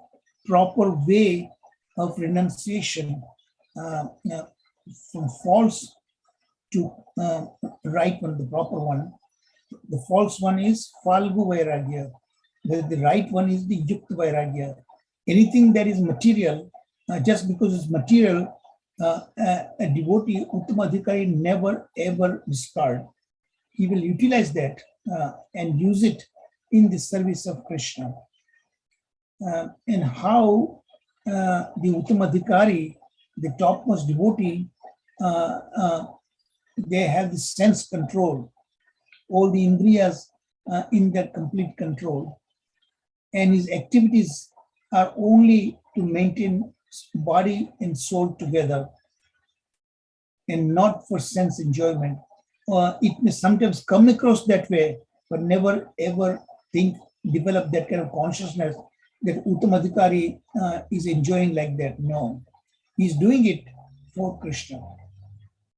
proper way of renunciation from false to right one, the proper one. The false one is Falgu Vairagya. The right one is the Yukta Vairagya. Anything that is material, just because it's material, a devotee, Uttama Adhikari, never ever discard. He will utilize that and use it in the service of Krishna. And how the Uttama Adhikari, the topmost devotee, they have the sense control, all the indriyas in their complete control. And his activities are only to maintain body and soul together and not for sense enjoyment. It may sometimes come across that way, but never ever develop that kind of consciousness that Uttamadhikari is enjoying like that. No, he's doing it for Krishna.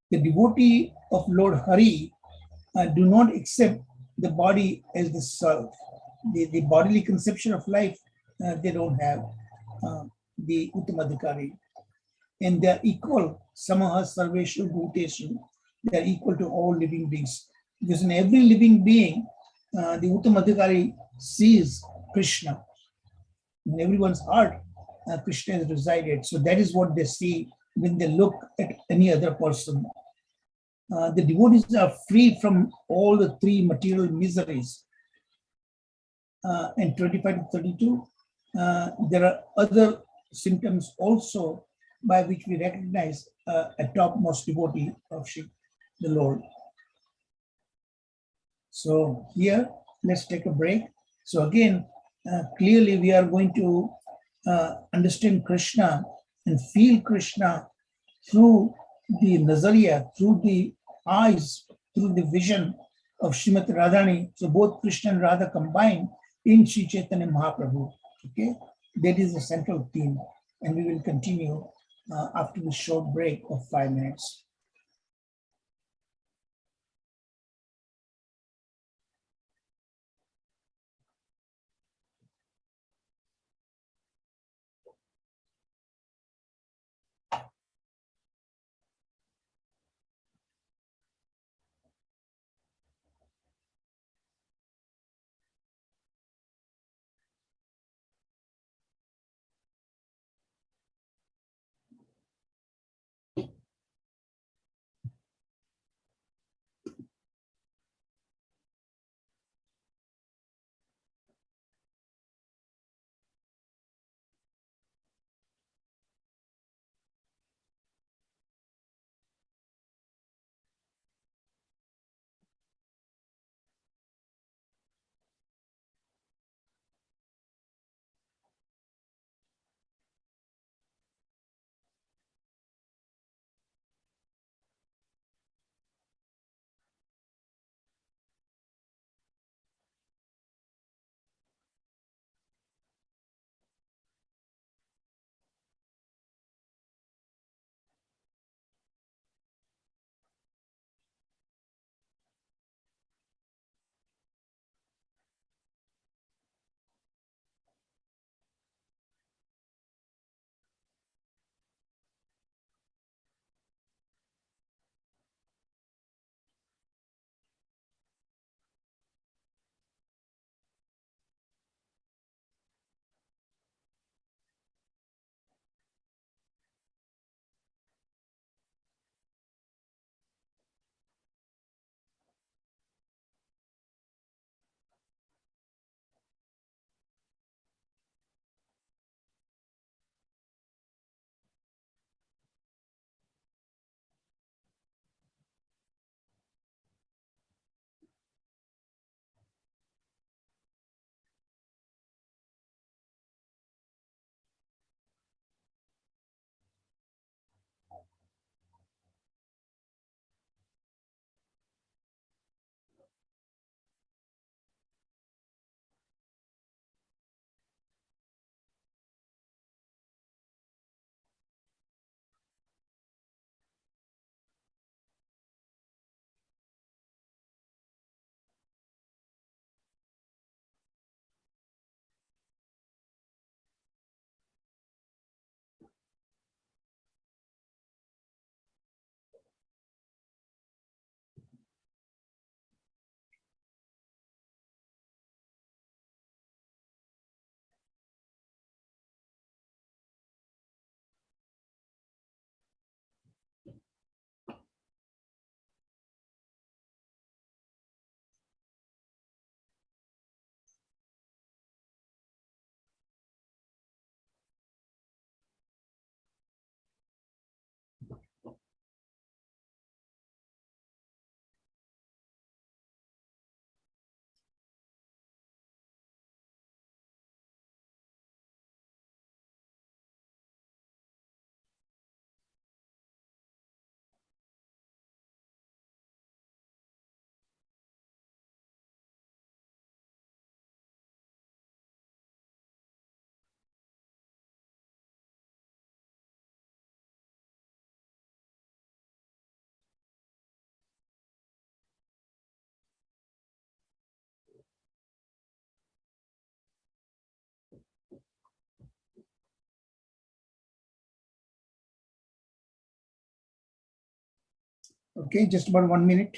The devotee of Lord Hari do not accept the body as the self. The bodily conception of life, they don't have, the Uttamadhikari. And they are equal, Samaha Sarveshu Bhuteshu, they are equal to all living beings. Because in every living being, the Uttamadhikari sees Krishna. In everyone's heart, Krishna has resided. So that is what they see when they look at any other person. The devotees are free from all the three material miseries. And 25 to 32, there are other symptoms also by which we recognize a topmost devotee of the Lord. So here, let's take a break. So again, clearly we are going to understand Krishna and feel Krishna through the nazariya, through the eyes, through the vision of Srimati Radharani. So both Krishna and Radha combined in Sri Chaitanya Mahaprabhu. Okay, that is the central theme, and we will continue after the short break of 5 minutes. Okay, just about 1 minute.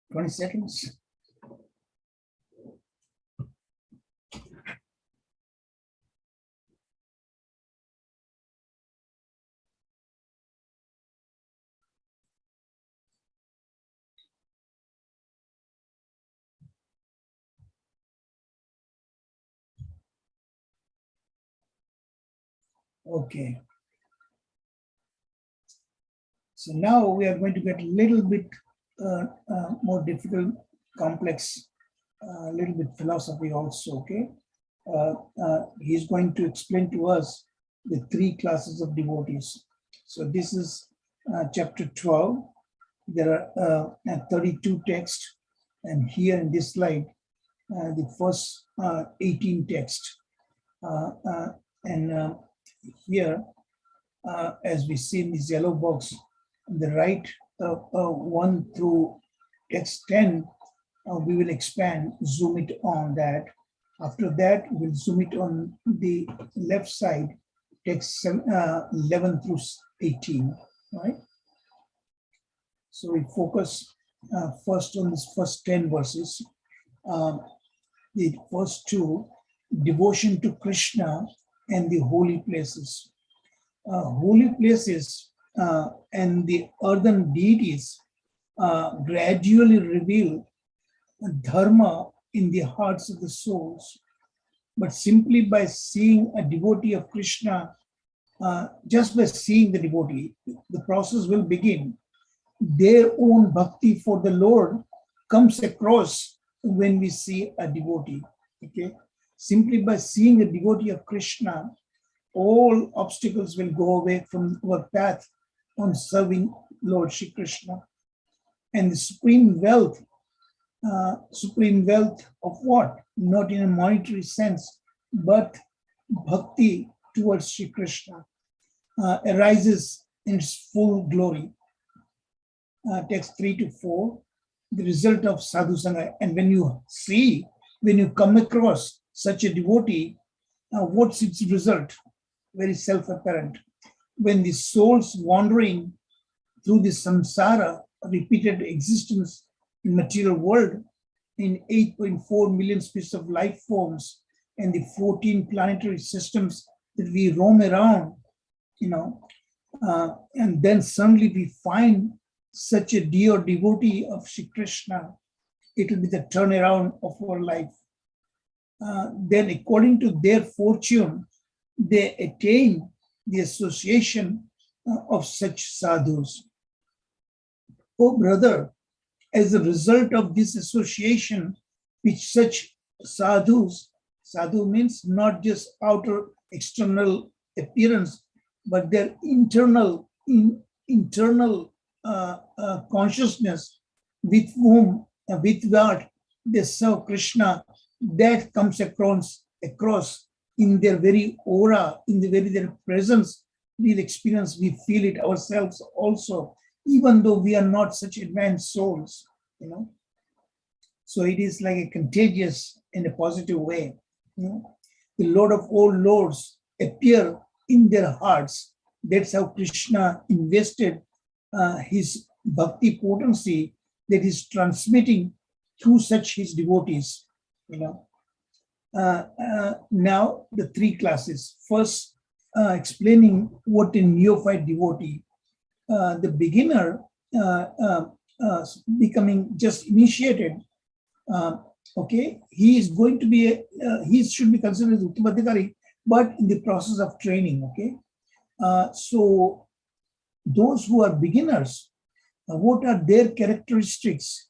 Twenty seconds. Okay. So now we are going to get a little bit more difficult, complex, a little bit philosophy also, okay? He's going to explain to us the three classes of devotees. So this is chapter 12. There are 32 texts, and here in this slide, the first 18 texts. And here, as we see in this yellow box, on the right, 1 through text 10, we will expand, zoom it on that. After that, we'll zoom it on the left side, text 11 through 18, right? So we focus first on this first 10 verses. The first two, devotion to Krishna and the holy places. Holy places and the earthen deities gradually reveal dharma in the hearts of the souls. But simply by seeing a devotee of Krishna, just by seeing the devotee, the process will begin. Their own bhakti for the Lord comes across when we see a devotee. Okay, simply by seeing a devotee of Krishna, all obstacles will go away from our path on serving Lord Shri Krishna. And the supreme wealth of what? Not in a monetary sense, but bhakti towards Shri Krishna arises in its full glory. Text 3 to 4, the result of sadhu sangha. And when you come across such a devotee, what's its result? Very self-apparent. When the soul's wandering through the samsara, repeated existence in material world, in 8.4 million species of life forms and the 14 planetary systems that we roam around, and then suddenly we find such a dear devotee of Shri Krishna, it will be the turnaround of our life. Then according to their fortune, they attain the association of such sadhus. Oh brother, as a result of this association with such sadhus, sadhu means not just outer external appearance, but their internal consciousness with what they serve Krishna, that comes across in their very aura, in their presence. We'll experience, we feel it ourselves also, even though we are not such advanced souls, So it is like a contagious in a positive way. The Lord of all lords appear in their hearts. That's how Krishna invested his bhakti potency that is transmitting through such his devotees. Now the three classes. First, explaining what a neophyte devotee. The beginner becoming just initiated. Okay, he is going to be he should be considered as Uttamadhikari, but in the process of training. Okay, so those who are beginners, what are their characteristics?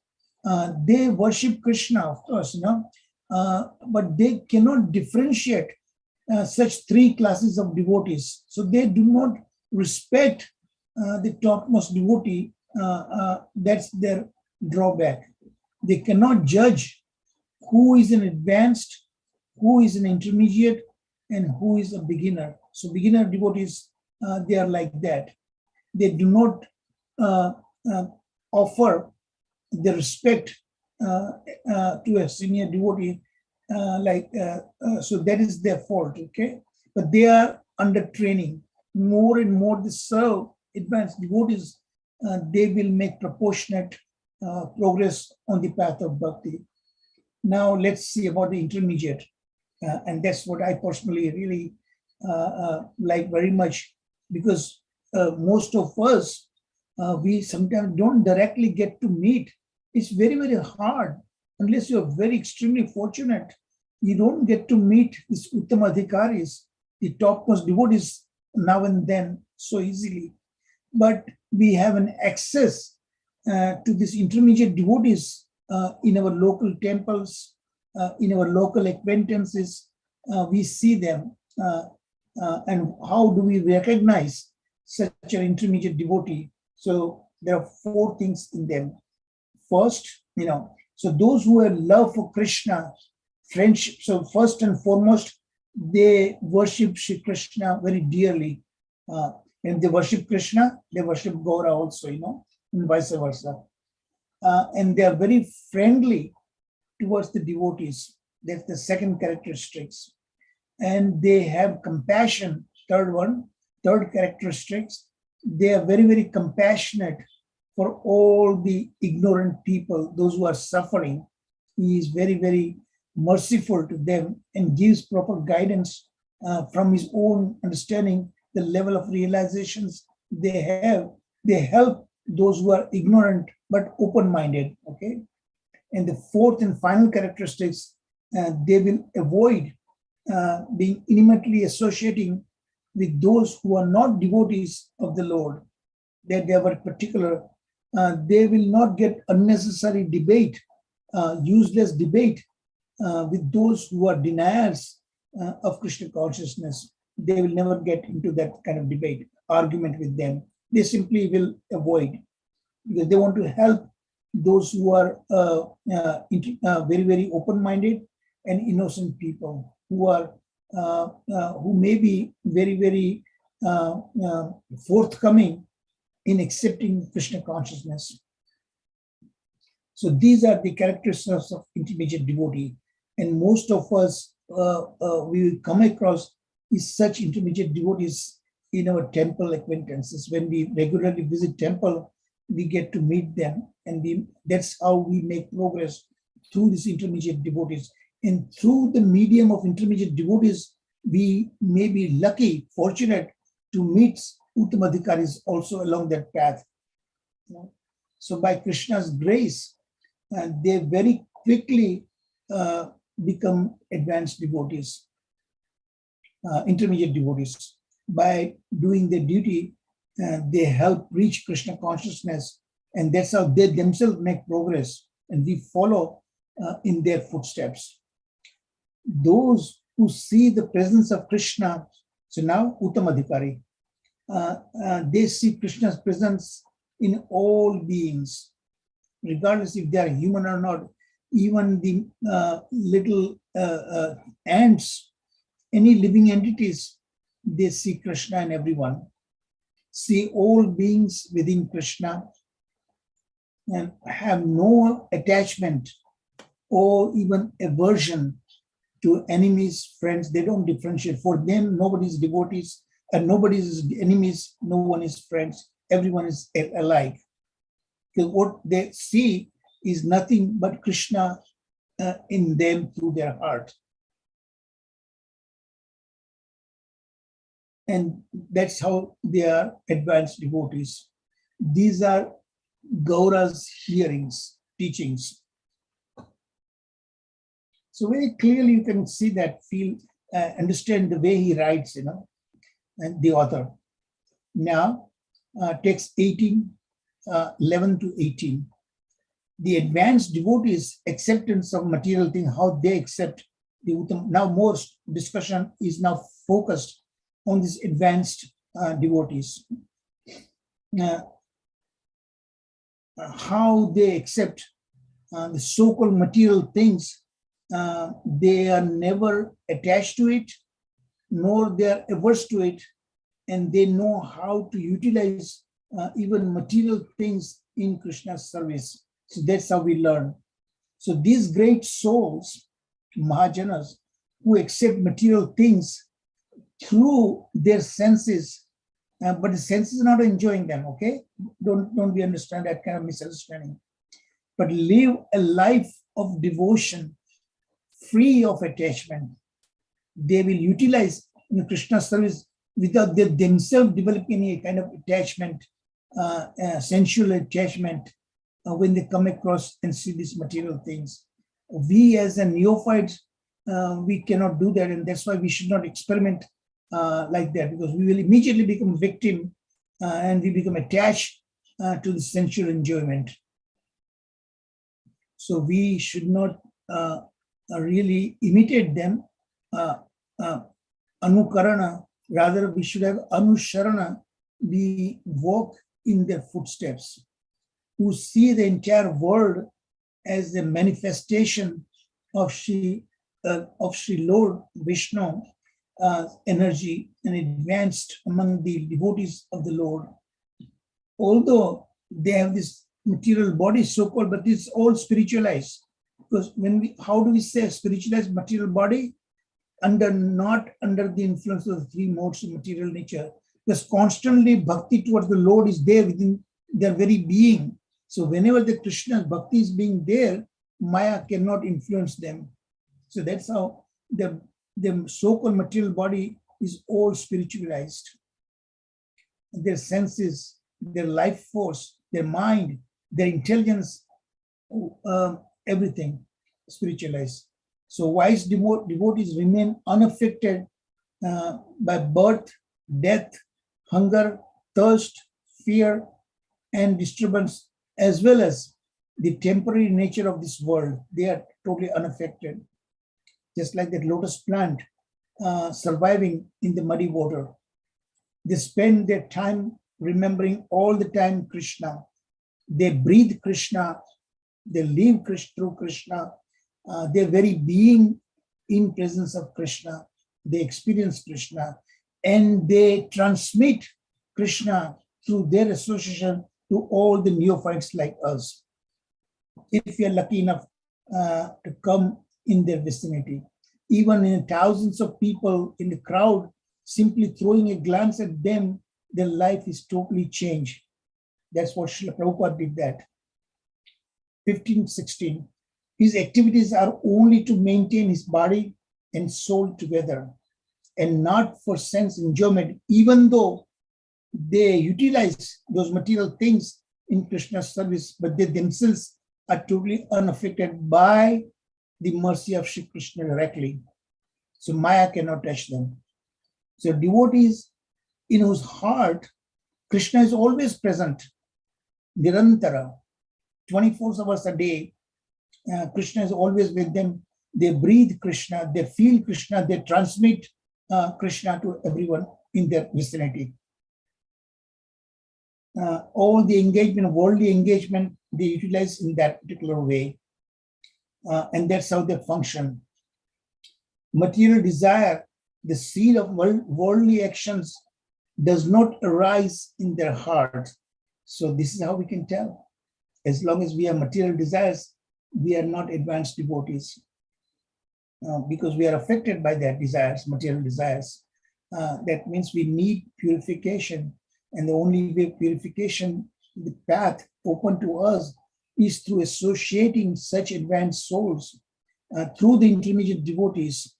They worship Krishna, of course, but they cannot differentiate such three classes of devotees. So they do not respect the topmost devotee. That's their drawback. They cannot judge who is an advanced, who is an intermediate, and who is a beginner. So beginner devotees, they are like that. They do not offer the respect to a senior devotee, so that is their fault, okay? But they are under training. More and more they serve advanced devotees, they will make proportionate progress on the path of bhakti. Now let's see about the intermediate. And that's what I personally really like very much, because most of us, we sometimes don't directly get to meet. It's very, very hard. Unless you're very extremely fortunate, you don't get to meet these Uttama Adhikaris, the topmost devotees, now and then so easily. But we have an access to these intermediate devotees in our local temples, in our local acquaintances. We see them. And how do we recognize such an intermediate devotee? So there are four things in them. First, so those who have love for Krishna, friendship, so first and foremost, they worship Shri Krishna very dearly. And they worship Krishna, they worship Gaura also, and vice versa. And they are very friendly towards the devotees. That's the second characteristics. And they have compassion, third characteristics. They are very, very compassionate for all the ignorant people, those who are suffering. He is very, very merciful to them and gives proper guidance from his own understanding, the level of realizations they have. They help those who are ignorant but open-minded, okay? And the fourth and final characteristics, they will avoid being intimately associating with those who are not devotees of the Lord, that they are particular. They will not get unnecessary debate, useless debate with those who are deniers of Krishna consciousness. They will never get into that kind of debate, argument with them. They simply will avoid, because they want to help those who are very, very open-minded and innocent people who are who may be very, very forthcoming in accepting Krishna consciousness. So these are the characteristics of intermediate devotee, and most of us we will come across is such intermediate devotees in our temple acquaintances. When we regularly visit temple, we get to meet them, and that's how we make progress through these intermediate devotees. And through the medium of intermediate devotees, we may be lucky, fortunate to meet Uttamadhikaris also along that path. So by Krishna's grace, they very quickly become advanced devotees, intermediate devotees. By doing their duty, they help reach Krishna consciousness, and that's how they themselves make progress, and we follow in their footsteps. Those who see the presence of Krishna, so now Uttamadhikari, they see Krishna's presence in all beings, regardless if they are human or not. Even the little ants, any living entities, they see Krishna in everyone. See all beings within Krishna and have no attachment or even aversion to enemies, friends. They don't differentiate. For them, nobody is devotees and nobody is enemies, no one is friends. Everyone is alike. Because what they see is nothing but Krishna in them through their heart. And that's how they are advanced devotees. These are Gaura's teachings. So very clearly you can see that, understand the way he writes, and the author. Now, text 11 to 18. The advanced devotees' acceptance of material things, how they accept Now more discussion is now focused on these advanced devotees. How they accept the so-called material things. They are never attached to it, nor they are averse to it, and they know how to utilize even material things in Krishna's service. So that's how we learn. So these great souls, Mahajanas, who accept material things through their senses, but the senses are not enjoying them, okay? Don't we understand that kind of misunderstanding? But live a life of devotion, free of attachment. They will utilize in Krishna's service without they themselves developing any kind of attachment, sensual attachment, when they come across and see these material things. We as a neophytes, we cannot do that, and that's why we should not experiment like that, because we will immediately become victim and we become attached to the sensual enjoyment. So we should not really imitate them, anukarana, rather we should have anusharana, we walk in their footsteps, who see the entire world as a manifestation of Sri Lord Vishnu energy and advanced among the devotees of the Lord. Although they have this material body, so-called, but it's all spiritualized. Because how do we say spiritualized material body? Not under the influence of the three modes of material nature. Because constantly bhakti towards the Lord is there within their very being. So whenever the Krishna's bhakti is being there, Maya cannot influence them. So that's how the so-called material body is all spiritualized. Their senses, their life force, their mind, their intelligence, everything spiritualized. So wise devotees remain unaffected by birth, death, hunger, thirst, fear, and disturbance, as well as the temporary nature of this world. They are totally unaffected. Just like that lotus plant surviving in the muddy water. They spend their time remembering all the time Krishna. They breathe Krishna. They live through Krishna. Their very being in presence of Krishna. They experience Krishna. And they transmit Krishna through their association to all the neophytes like us, if we are lucky enough to come in their vicinity. Even in thousands of people in the crowd, simply throwing a glance at them, their life is totally changed. That's what Srila Prabhupada did that. 1516. His activities are only to maintain his body and soul together, and not for sense enjoyment, even though they utilize those material things in Krishna's service, but they themselves are totally unaffected by the mercy of Shri Krishna directly. So Maya cannot touch them. So devotees in whose heart Krishna is always present, Nirantara, 24 hours a day, Krishna is always with them. They breathe Krishna, they feel Krishna, they transmit Krishna to everyone in their vicinity. All the engagement, worldly engagement, they utilize in that particular way. And that's how they function. Material desire, the seed of worldly actions, does not arise in their heart. So this is how we can tell. As long as we have material desires, we are not advanced devotees. Because we are affected by that desires, material desires. That means we need purification. And the only way purification, the path open to us, is through associating such advanced souls. Through the intermediate devotees,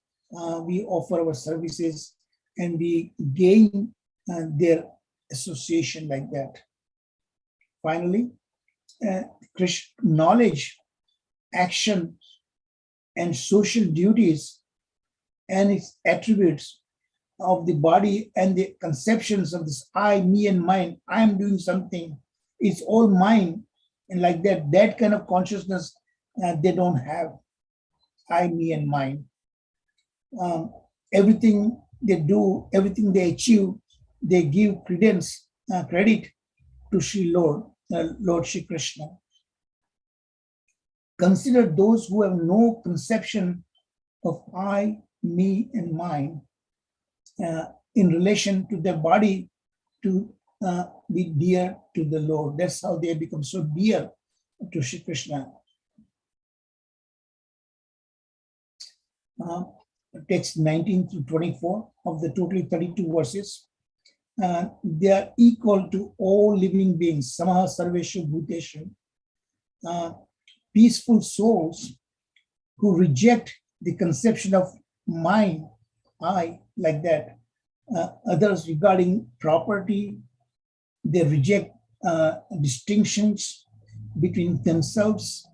we offer our services and we gain their association like that. Finally, knowledge, action, and social duties and its attributes of the body and the conceptions of this I, me, and mine. I am doing something. It's all mine. And like that kind of consciousness they don't have. I, me, and mine. Everything they do, everything they achieve, they give credit to Sri Lord Shri Krishna. Consider those who have no conception of I, me, and mine in relation to their body to be dear to the Lord. That's how they become so dear to Shri Krishna. Text 19 through 24 of the totally 32 verses. They are equal to all living beings, samaha sarveshu bhuteshu. Peaceful souls who reject the conception of mine, I, like that. Others regarding property, they reject distinctions between themselves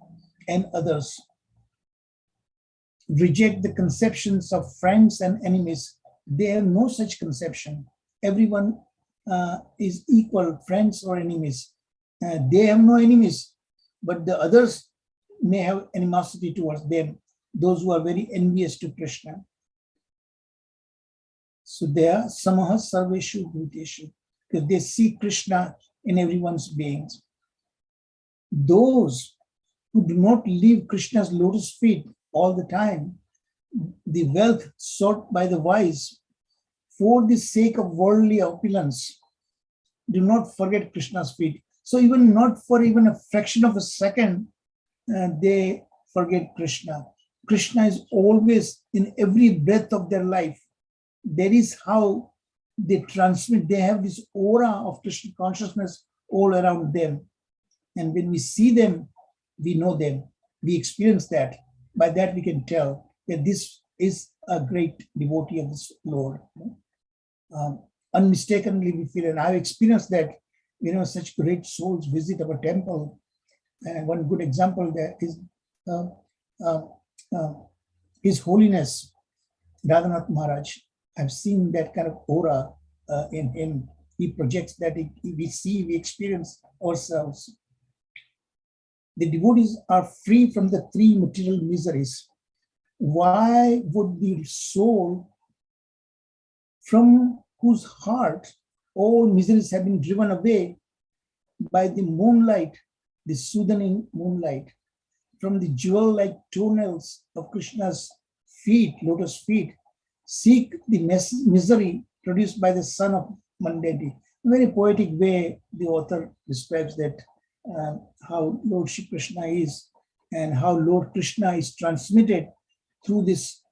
and others. Reject the conceptions of friends and enemies. They have no such conception. Everyone is equal, friends or enemies. They have no enemies, but the others may have animosity towards them, those who are very envious to Krishna. So they are samaha sarveshu bhuteshu, because they see Krishna in everyone's beings. Those who do not leave Krishna's lotus feet all the time, the wealth sought by the wise, for the sake of worldly opulence, do not forget Krishna's feet. So even not for even a fraction of a second, they forget Krishna. Krishna is always in every breath of their life. That is how they transmit. They have this aura of Krishna consciousness all around them. And when we see them, we know them. We experience that. By that we can tell that this is a great devotee of this Lord. Unmistakably we feel, and I've experienced that, such great souls visit our temple. And one good example there is His Holiness Radhanath Maharaj. I've seen that kind of aura in him. He projects that we see, we experience ourselves. The devotees are free from the three material miseries. Why would the soul from whose heart all miseries have been driven away by the moonlight, the soothing moonlight, from the jewel-like toenails of Krishna's feet, lotus feet, seek the misery produced by the sun of mundanity? A very poetic way the author describes that, how Lord Shri Krishna is and how Lord Krishna is transmitted through this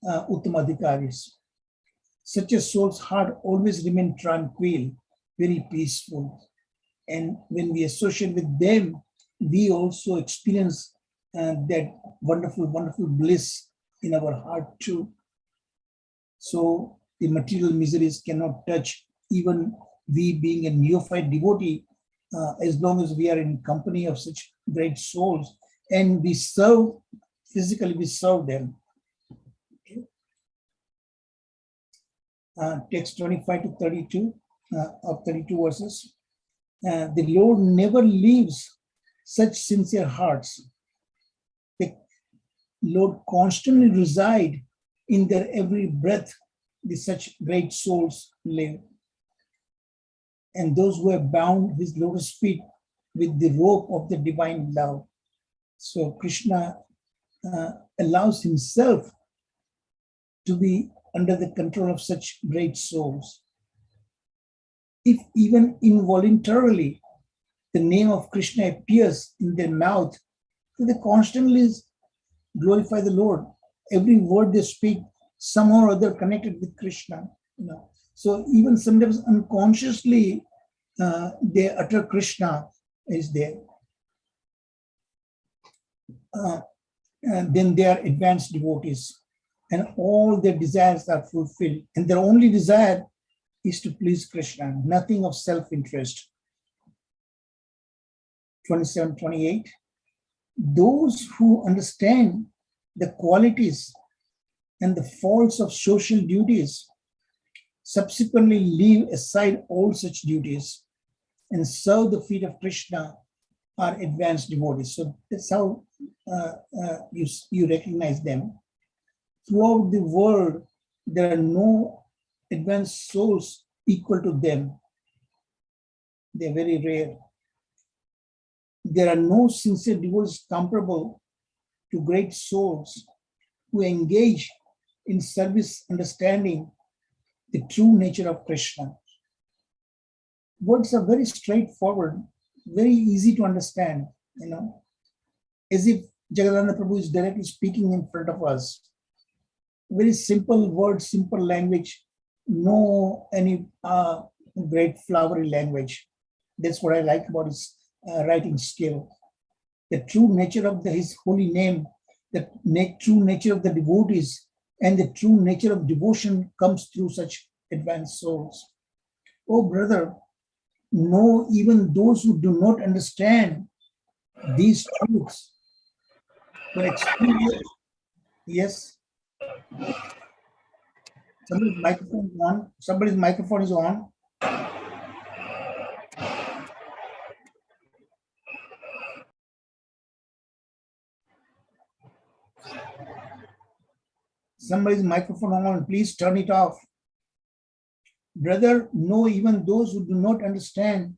Uttamadhikaris. Such a soul's heart always remains tranquil, very peaceful. And when we associate with them, we also experience that wonderful, wonderful bliss in our heart too. So the material miseries cannot touch even we being a neophyte devotee, as long as we are in company of such great souls and we serve, physically we serve them. Okay. Text 25 to 32 of 32 verses. The Lord never leaves such sincere hearts. The Lord constantly resides in their every breath. Such great souls live. And those who have bound His lotus feet with the rope of the divine love. So Krishna allows Himself to be under the control of such great souls. If even involuntarily the name of Krishna appears in their mouth, so they constantly glorify the Lord. Every word they speak, somehow or other connected with Krishna. So even sometimes unconsciously they utter Krishna is there. And then they are advanced devotees, and all their desires are fulfilled, and their only desire is to please Krishna, nothing of self-interest. 27, 28. Those who understand the qualities and the faults of social duties subsequently leave aside all such duties and serve the feet of Krishna are advanced devotees. So that's how you recognize them. Throughout the world, there are no advanced souls equal to them. They're very rare. There are no sincere devotees comparable to great souls who engage in service understanding the true nature of Krishna. Words are very straightforward, very easy to understand, as if Jagadananda Prabhu is directly speaking in front of us. Very simple words, simple language, no any great flowery language. That's what I like about his writing skill. The true nature of his holy name, the true nature of the devotees, and the true nature of devotion comes through such advanced souls. Oh, brother, know even those who do not understand these truths, but experience. Yes. Somebody's microphone is on. Somebody's microphone is on. Somebody's microphone on. Please turn it off. Brother, know even those who do not understand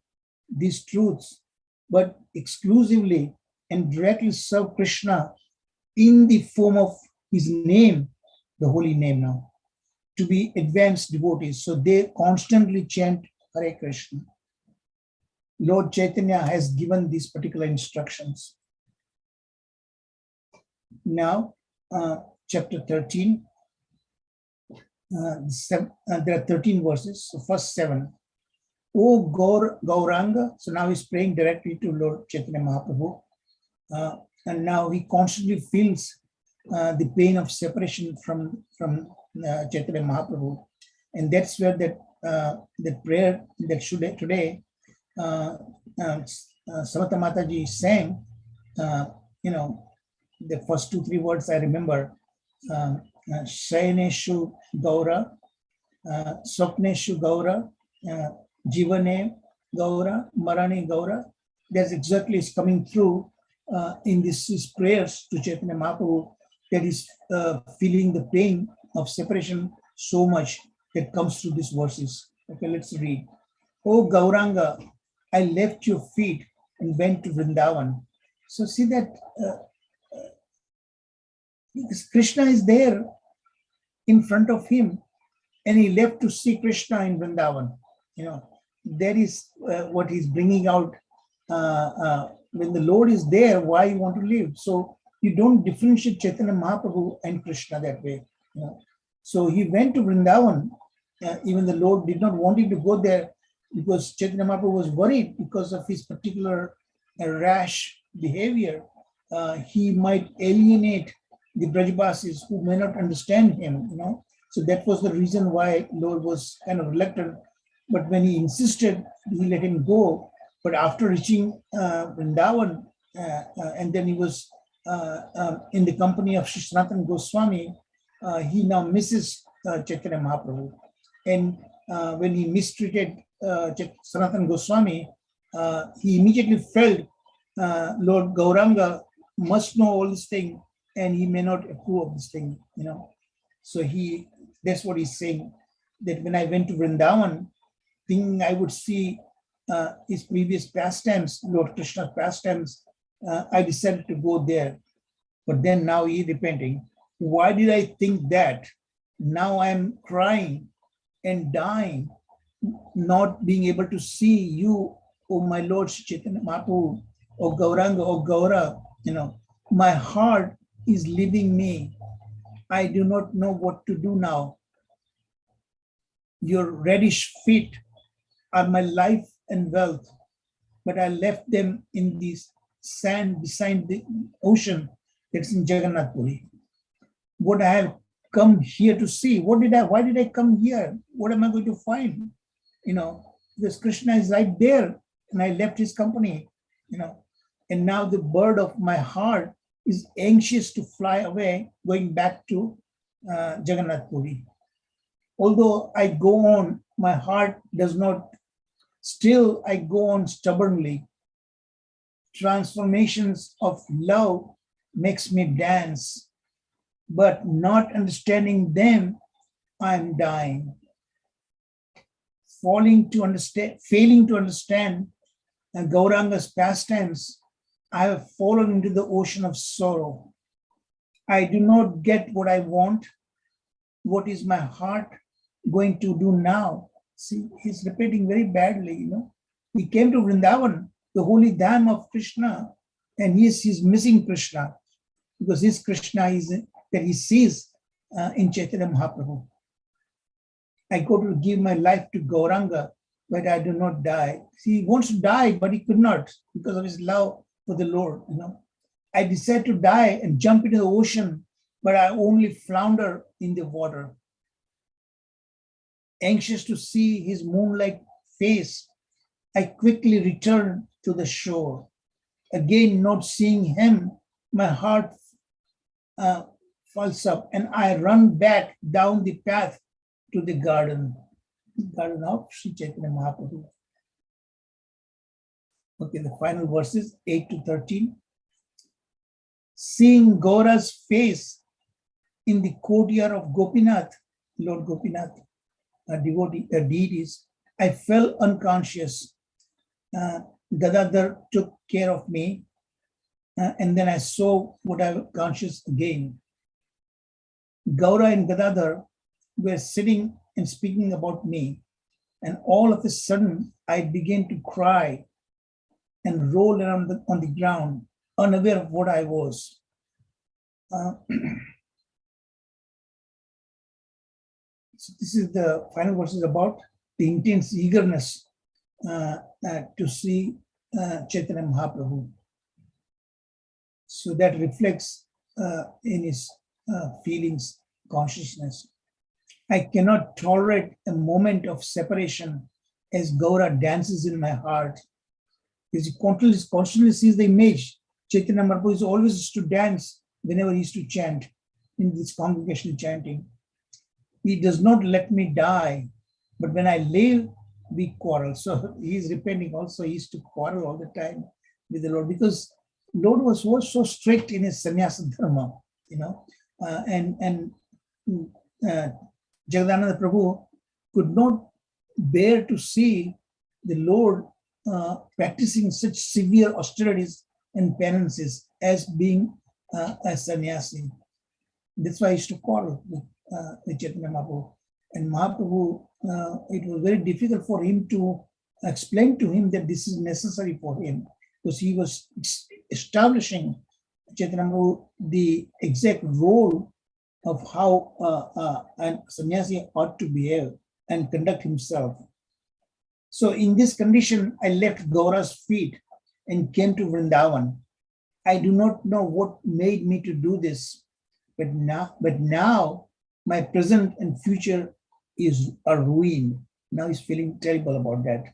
these truths, but exclusively and directly serve Krishna in the form of his name, the holy name now, to be advanced devotees. So they constantly chant Hare Krishna. Lord Chaitanya has given these particular instructions. Now, chapter 13, there are 13 verses. So first 7. O Gauranga, so now he's praying directly to Lord Chaitanya Mahaprabhu. And now he constantly feels the pain of separation from Chaitanya Mahaprabhu. And that's where that prayer that today Samata Mataji sang, the first 2-3 words I remember. Shayaneshu Gaura, Swapneshu Gaura, Jivane Gaura, Marane Gaura. That's exactly is coming through in his prayers to Chaitanya Mahaprabhu, that is feeling the pain of separation so much that comes through these verses. Okay, let's read. O Gauranga, I left your feet and went to Vrindavan. So see that Krishna is there in front of him, and he left to see Krishna in Vrindavan. That is what he's bringing out. When the Lord is there, why you want to live? So you don't differentiate Chaitanya Mahaprabhu and Krishna that way. So he went to Vrindavan. Even the Lord did not want him to go there, because Chaitanya Mahaprabhu was worried because of his particular rash behavior. He might alienate the Brajbasis who may not understand him, So that was the reason why Lord was kind of reluctant. But when he insisted, he let him go. But after reaching Vrindavan, and then he was in the company of Sri Sanatana Goswami, he now misses Chaitanya Mahaprabhu. And when he mistreated Sanatana Goswami, he immediately felt Lord Gauranga must know all this thing, and he may not approve of this thing, So that's what he's saying, that when I went to Vrindavan, thinking I would see his previous pastimes, Lord Krishna's pastimes, I decided to go there. But then now he repenting. Why did I think that? Now I'm crying and dying, not being able to see you, oh my Lord Chaitanya Mahaprabhu, oh Gauranga, oh Gaura, my heart is leaving me. I do not know what to do now. Your reddish feet are my life and wealth, but I left them in the sand beside the ocean that's in Jagannath Puri. What I have come here to see, why did I come here? What am I going to find? Because Krishna is right there, and I left his company, and now the bird of my heart is anxious to fly away, going back to Jagannath Puri. Although I go on, my heart does not, still I go on stubbornly. Transformations of love makes me dance. but not understanding them, I am dying. Failing to understand Gauranga's pastimes, I have fallen into the ocean of sorrow. I do not get what I want. What is my heart going to do now? See, he's repeating very badly, He came to Vrindavan, the holy dham of Krishna, and he's missing Krishna because his Krishna is that he sees in Chaitanya Mahaprabhu. I go to give my life to Gauranga, but I do not die. See, he wants to die, but he could not because of his love for the Lord. I decide to die and jump into the ocean, but I only flounder in the water. Anxious to see his moon-like face, I quickly return to the shore. Again, not seeing him, my heart falls up, and I run back down the path to the garden of Sri Chaitanya Mahaprabhu. Okay, the final verses 8 to 13. Seeing Gaura's face in the courtyard of Gopinath, Lord Gopinath, a deities, I fell unconscious. Gadadhar took care of me, and then I saw what I was conscious again. Gaura and Gadadhar were sitting and speaking about me, and all of a sudden I began to cry and roll around on the ground, unaware of what I was. So this is the final verses about the intense eagerness to see Chaitanya Mahaprabhu. So that reflects in his feelings, consciousness. I cannot tolerate a moment of separation as Gaura dances in my heart. Because he constantly sees the image. Chaitanya Mahaprabhu is always used to dance whenever he used to chant in this congregational chanting. He does not let me die, but when I live, we quarrel. So he's repenting also. He used to quarrel all the time with the Lord because Lord was so strict in his sannyasa dharma, and Jagadananda Prabhu could not bear to see the Lord practicing such severe austerities and penances as being a sannyasi. That's why he used to quarrel with Chaitanya Mahaprabhu. And Mahaprabhu, it was very difficult for him to explain to him that this is necessary for him because he was establishing Chaitanya Mahaprabhu the exact role of how a sannyasi ought to behave and conduct himself. So in this condition, I left Gaura's feet and came to Vrindavan. I do not know what made me to do this, but now my present and future are ruined. Now he's feeling terrible about that.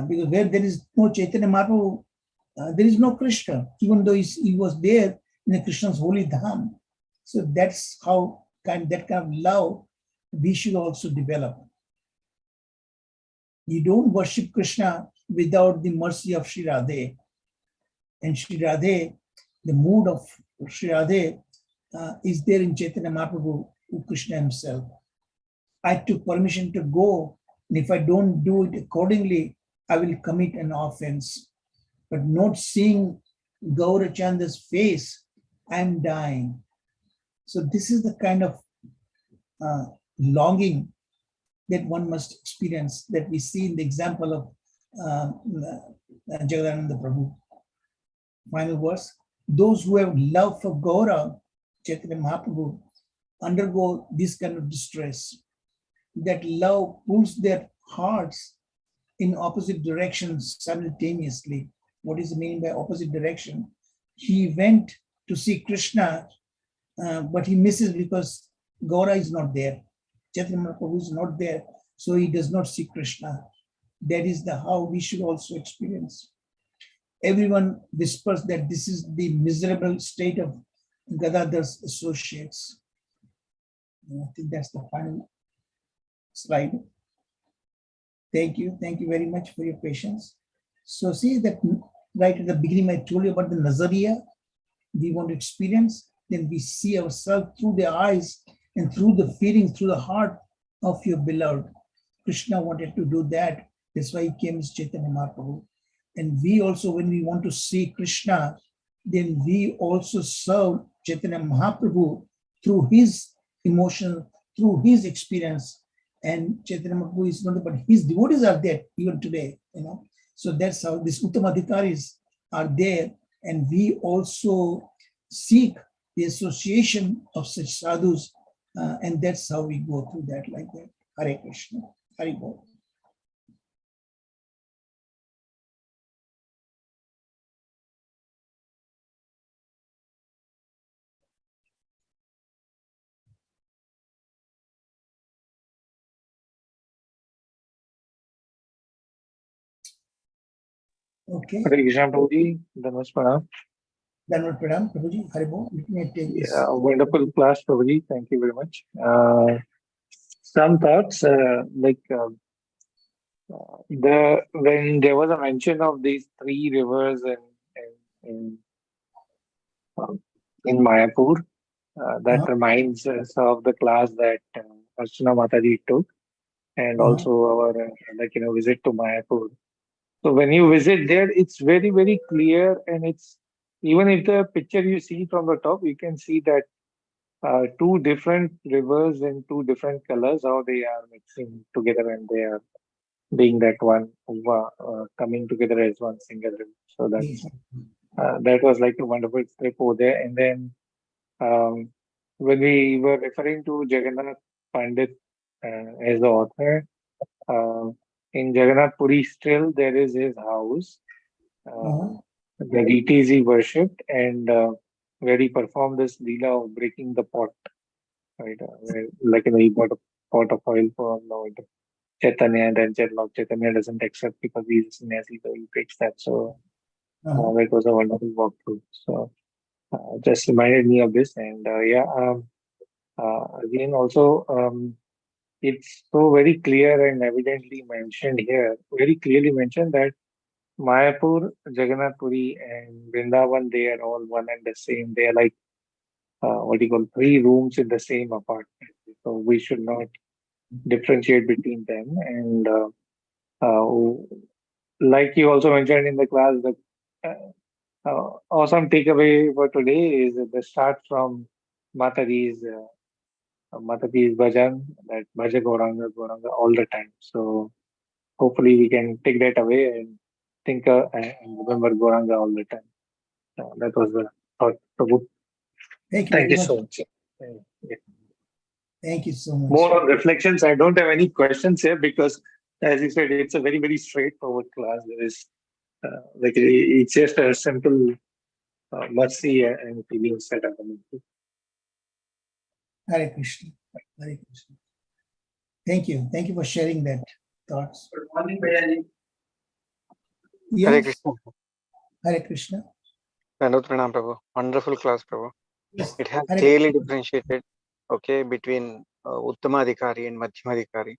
Because where there is no Chaitanya Mahaprabhu, there is no Krishna, even though he was there in the Krishna's holy dham. So that's how that kind of love we should also develop. You don't worship Krishna without the mercy of Sri Radhe. And Sri Radhe, the mood of Sri Radhe is there in Chaitanya Mahaprabhu, Krishna himself. I took permission to go, and if I don't do it accordingly, I will commit an offense. But not seeing Gaurachanda's face, I am dying. So this is the kind of longing that one must experience that we see in the example of Jagadananda Prabhu. Final verse. Those who have love for Gaura, Chaitanya Mahaprabhu, undergo this kind of distress. That love pulls their hearts in opposite directions simultaneously. What is the meaning by opposite direction? He went to see Krishna, but he misses because Gaura is not there. Chaitanya Mahaprabhu is not there, so he does not see Krishna. That is how we should also experience. Everyone whispers that this is the miserable state of Gadadhar's associates. I think that's the final slide. Thank you very much for your patience. So see that right at the beginning I told you about the Nazariya we want to experience. then we see ourselves through the eyes and through the feelings, through the heart of your beloved. Krishna wanted to do that. That's why he came as Chaitanya Mahaprabhu. And we also, when we want to see Krishna, then we also serve Chaitanya Mahaprabhu through his emotion, through his experience. And Chaitanya Mahaprabhu is not, but his devotees are there even today, So that's how these Uttamadhikaris are there. And we also seek the association of such sadhus. And that's how we go through that like that. Hare Krishna. Hare Bol. Okay. Hare Krishna Prabhuji, Dhanush Pranam. Dhanwad Pranam, Prabhuji. Hare Bol. Let me take this. Yeah, wonderful class, Prabhuji. Thank you very much. Some thoughts, when there was a mention of these three rivers in, um, in Mayapur, that reminds us of the class that Archana Mataji took, and also our visit to Mayapur. So when you visit there, it's very, very clear, and it's even if the picture you see from the top, you can see that two different rivers in two different colors, how they are mixing together and they are being that one coming together as one single river. So that was like a wonderful trip over there. And then when we were referring to Jagannath Pandit as the author, in Jagannath Puri still there is his house. The deities he worshipped, and where he performed this leela of breaking the pot, right? Where, he bought a pot of oil for Lord Chaitanya, and then Lord Chaitanya doesn't accept because he's a sannyasi, so he breaks that. So that was a wonderful walkthrough. So just reminded me of this, and again also it's so very clear and evidently mentioned here, very clearly mentioned that Mayapur, Jagannath Puri, and Vrindavan, they are all one and the same. They are like three rooms in the same apartment. So we should not differentiate between them. And like you also mentioned in the class, the awesome takeaway for today is the start from Mataji's bhajan, that Bhaja Gauranga, Gauranga all the time. So hopefully we can take that away and think and remember Gauranga all the time. That was the thought, Prabhu. Thank you so much. Thank you so much. More on reflections. I don't have any questions here because, as you said, it's a very, very straightforward class. There is it's just a simple mercy and feelings that are coming through. Hare Krishna. Hare Krishna. Thank you. Thank you for sharing that thoughts. Good morning, Bayaji. Yes. Hare Krishna. Hare Krishna. Dhanwad Pranam, Prabhu. Wonderful class, Prabhu. Yes. It has Hare clearly differentiated, between Uttamadhikari and Madhyamadhikari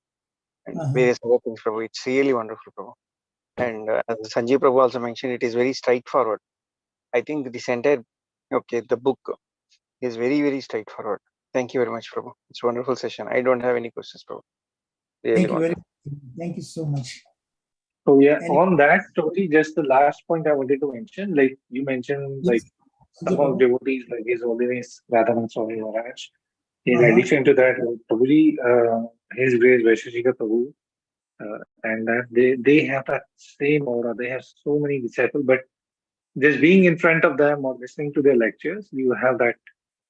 and various other things, Prabhu. It's really wonderful, Prabhu. And as Sanjeev Prabhu also mentioned, it is very straightforward. I think this entire, the book is very, very straightforward. Thank you very much, Prabhu. It's a wonderful session. I don't have any questions, Prabhu. Really Thank you very much. Thank you so much. So yeah, on that story, just the last point I wanted to mention, like you mentioned, Yes. some of devotees, like His Holiness Radhanath Swami Maharaj. In addition to that, probably His Grace Vaisheshika Prabhu, and that they have that same aura. They have so many disciples, but just being in front of them or listening to their lectures, you have that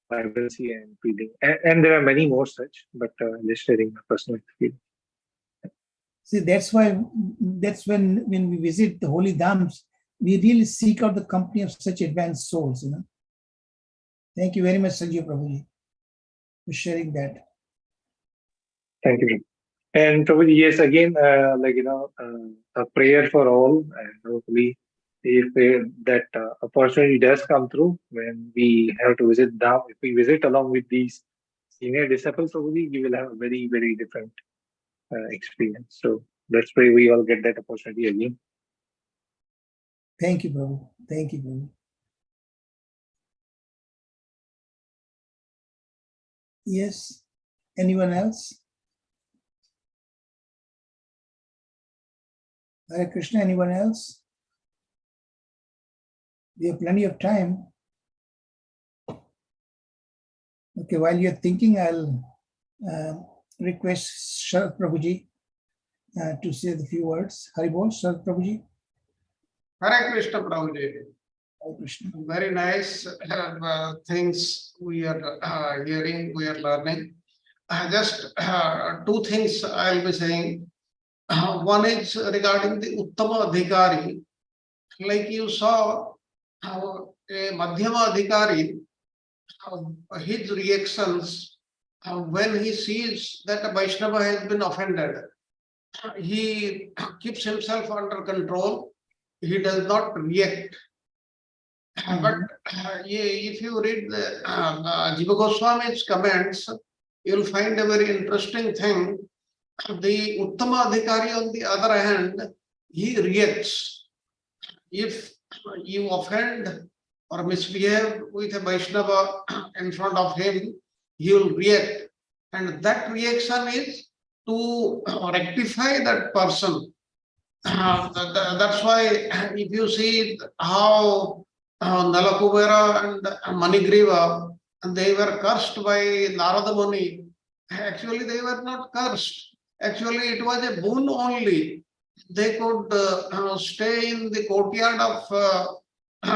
vibrancy and feeling. And there are many more such, but just sharing my personal experience. See, that's when we visit the holy dhams, we really seek out the company of such advanced souls. Thank you very much, Sanjeev Prabhuji, for sharing that. Thank you. And Prabhuji, yes, again, a prayer for all, and hopefully, if that opportunity does come through, when we have to visit Dham, if we visit along with these senior disciples, Prabhuji, we will have a very, very different experience. So that's why we all get that opportunity again. Thank you, Prabhu. Thank you, Prabhu. Yes. Anyone else? Hare Krishna, anyone else? We have plenty of time. Okay, while you're thinking, I'll request Sharad Prabhuji to say the few words. Haribol, Sharad Prabhuji. Hare Krishna Prabhuji. Hare Krishna. Very nice things we are hearing, we are learning. Just two things I'll be saying. One is regarding the Uttama Adhikari. Like you saw, a Madhyama Adhikari, his reactions when he sees that a Vaishnava has been offended, he keeps himself under control. He does not react. But if you read the Jiva Goswami's comments, you'll find a very interesting thing. The Uttama Adhikari, on the other hand, he reacts. If you offend or misbehave with a Vaishnava in front of him, he will react. And that reaction is to rectify that person. That's why if you see how Nalakubera and Manigriva, they were cursed by Narada Muni. Actually, they were not cursed. Actually, it was a boon only. They could stay in the courtyard of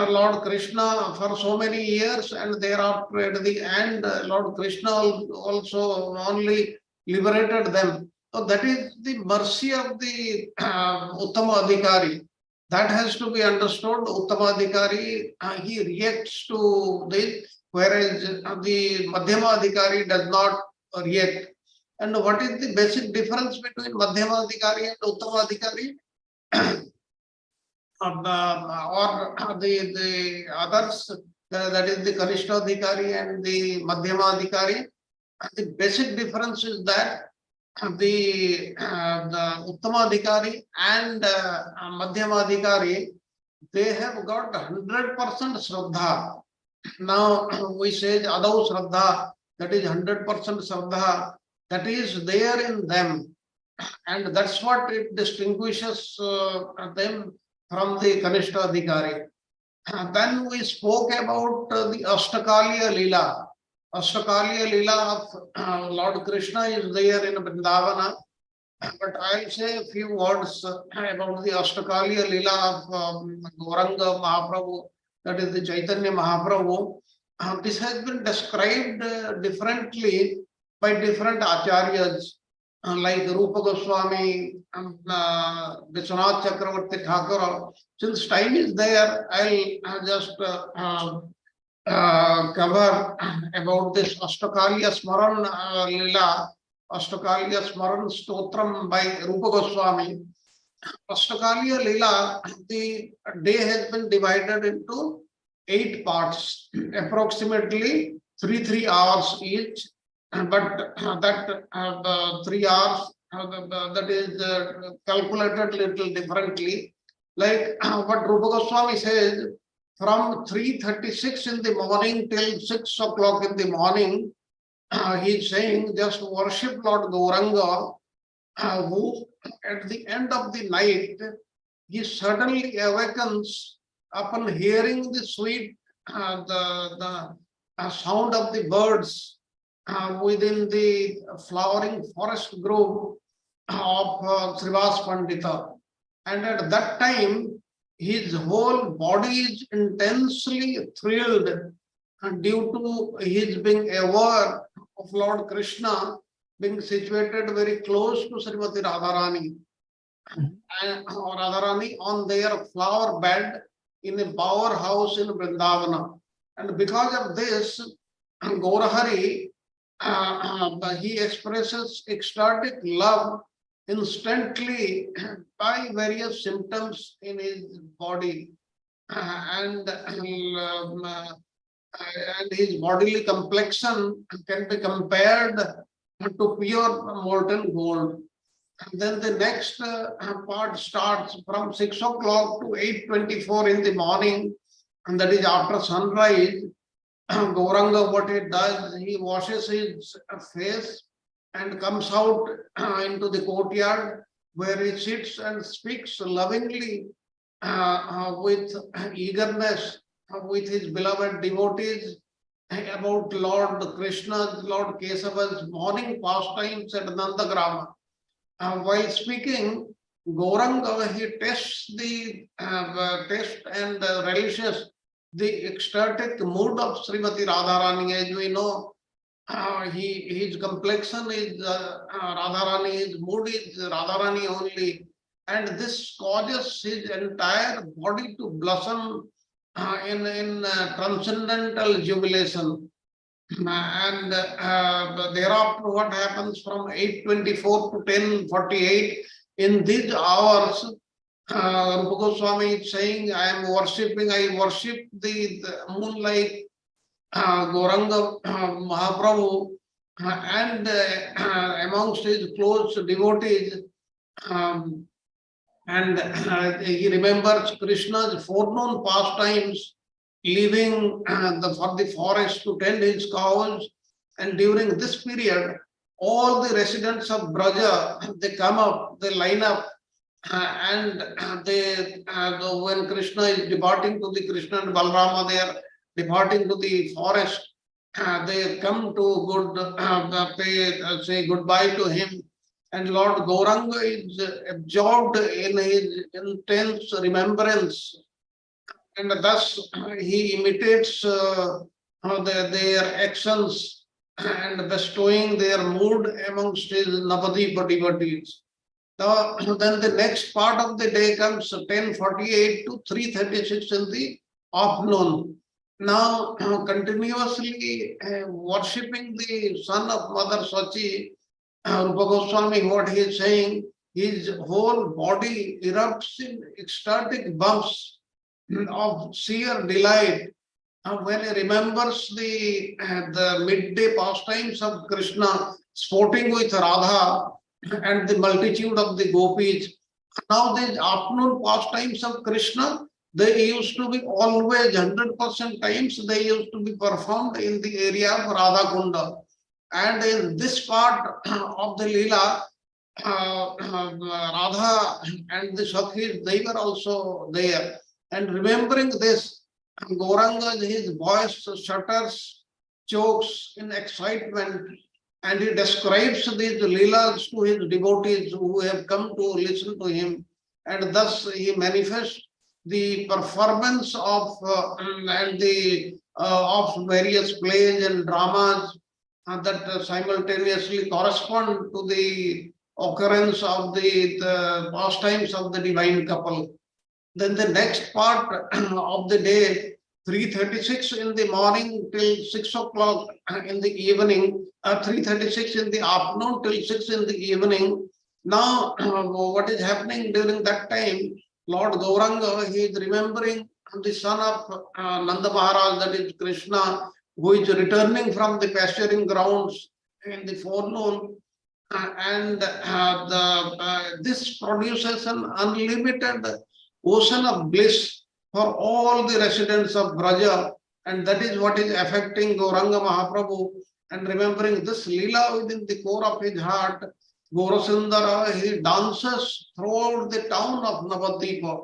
Lord Krishna for so many years, and thereafter at the end, Lord Krishna also only liberated them. So that is the mercy of the Uttama Adhikari. That has to be understood. Uttama Adhikari, he reacts to this, whereas the Madhyama Adhikari does not react. And what is the basic difference between Madhyama Adhikari and Uttama Adhikari? Or the others, that is the Kanishta Adhikari and the Madhyama Adhikari. The basic difference is that the Uttama Adhikari and Madhyama Adhikari, they have got 100% Shraddha. Now we say Adau Shraddha, that is 100% Shraddha, that is there in them. And that's what it distinguishes them from the Kanishta Adhikari. Then we spoke about the Ashtakaliya Leela. Ashtakaliya Leela of Lord Krishna is there in Vrindavana. But I'll say a few words about the Ashtakaliya Leela of Gauranga Mahaprabhu, that is the Chaitanya Mahaprabhu. This has been described differently by different acharyas, like Rupa Goswami, Vishwanath Chakravarti Thakur. Since time is there, I'll just cover about this Ashtakaliya Smaran Leela, Ashtakaliya Smaran Stotram by Rupa Goswami. Ashtakaliya Leela, the day has been divided into 8 parts, approximately 3 hours each. But that 3 hours, that is calculated little differently. Like what Rupa Goswami says, from 3:36 in the morning till 6 o'clock in the morning, he is saying just worship Lord Gauranga, who at the end of the night, he suddenly awakens upon hearing the sweet the sound of the birds within the flowering forest grove of Srivas Pandita. And at that time, his whole body is intensely thrilled due to his being aware of Lord Krishna being situated very close to Srimati Radharani. And Radharani on their flower bed in a bower house in Vrindavana. And because of this, Gaurahari, he expresses ecstatic love instantly by various symptoms in his body, and his bodily complexion can be compared to pure molten gold. And then the next part starts from 6 o'clock to 8:24 in the morning, and that is after sunrise. Gauranga, what he does, he washes his face and comes out into the courtyard where he sits and speaks lovingly with eagerness with his beloved devotees about Lord Krishna's, Lord Kesava's morning pastimes at Nandagrama. While speaking, Gauranga, he tests and relishes the ecstatic mood of Srimati Radharani. As we know, his complexion is Radharani, his mood is Radharani only. And this causes his entire body to blossom in transcendental jubilation. And thereafter, what happens from 8:24 to 10:48, in these hours, Rupa Goswami is saying, I worship the moonlight Gauranga Mahaprabhu and amongst his close devotees. And he remembers Krishna's forenoon pastimes, leaving for the forest to tend his cows. And during this period, all the residents of Braja, they come up, they line up, and when Krishna is departing to the Krishna and Balarama, they are departing to the forest. They come to say goodbye to him. And Lord Gauranga is absorbed in his intense remembrance. And thus he imitates their actions and bestowing their mood amongst his Navadipa devotees. Then the next part of the day comes 10:48 to 3:36 in the afternoon. Now continuously worshipping the son of Mother Sachi, Rupa Goswami, what he is saying, his whole body erupts in ecstatic bumps of sheer delight when he remembers the midday pastimes of Krishna sporting with Radha and the multitude of the gopis. Now these afternoon pastimes of Krishna, they used to be always 100% times they used to be performed in the area of Radha Kunda. And in this part of the Leela, Radha and the Sakhis, they were also there. And remembering this, Gauranga, his voice shudders, chokes in excitement, and he describes these Leelas to his devotees who have come to listen to him. And thus he manifests the performance of of various plays and dramas that simultaneously correspond to the occurrence of the pastimes of the divine couple. Then the next part of the day, 3:36 in the morning till 6 o'clock in the evening, 3:36 in the afternoon till 6 in the evening. Now, what is happening during that time? Lord Gauranga, he is remembering the son of Nanda Maharaj, that is Krishna, who is returning from the pasturing grounds in the forenoon. This produces an unlimited ocean of bliss for all the residents of Braja, and that is what is affecting Gauranga Mahaprabhu. And remembering this Leela within the core of his heart, Gaurasundara, he dances throughout the town of Navadipa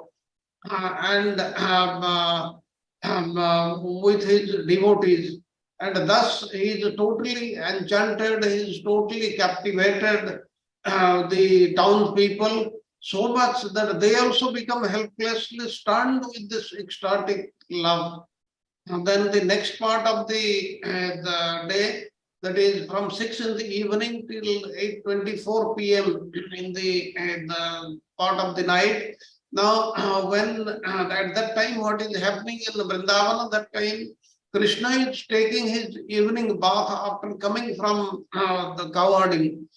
with his devotees. And thus he is totally enchanted, he is totally captivated the townspeople so much that they also become helplessly stunned with this ecstatic love. And then the next part of the day, that is from 6 in the evening till 8:24 p.m. in the part of the night. Now, when at that time, what is happening in Vrindavan, that time, Krishna is taking his evening bath after coming from the cow herding.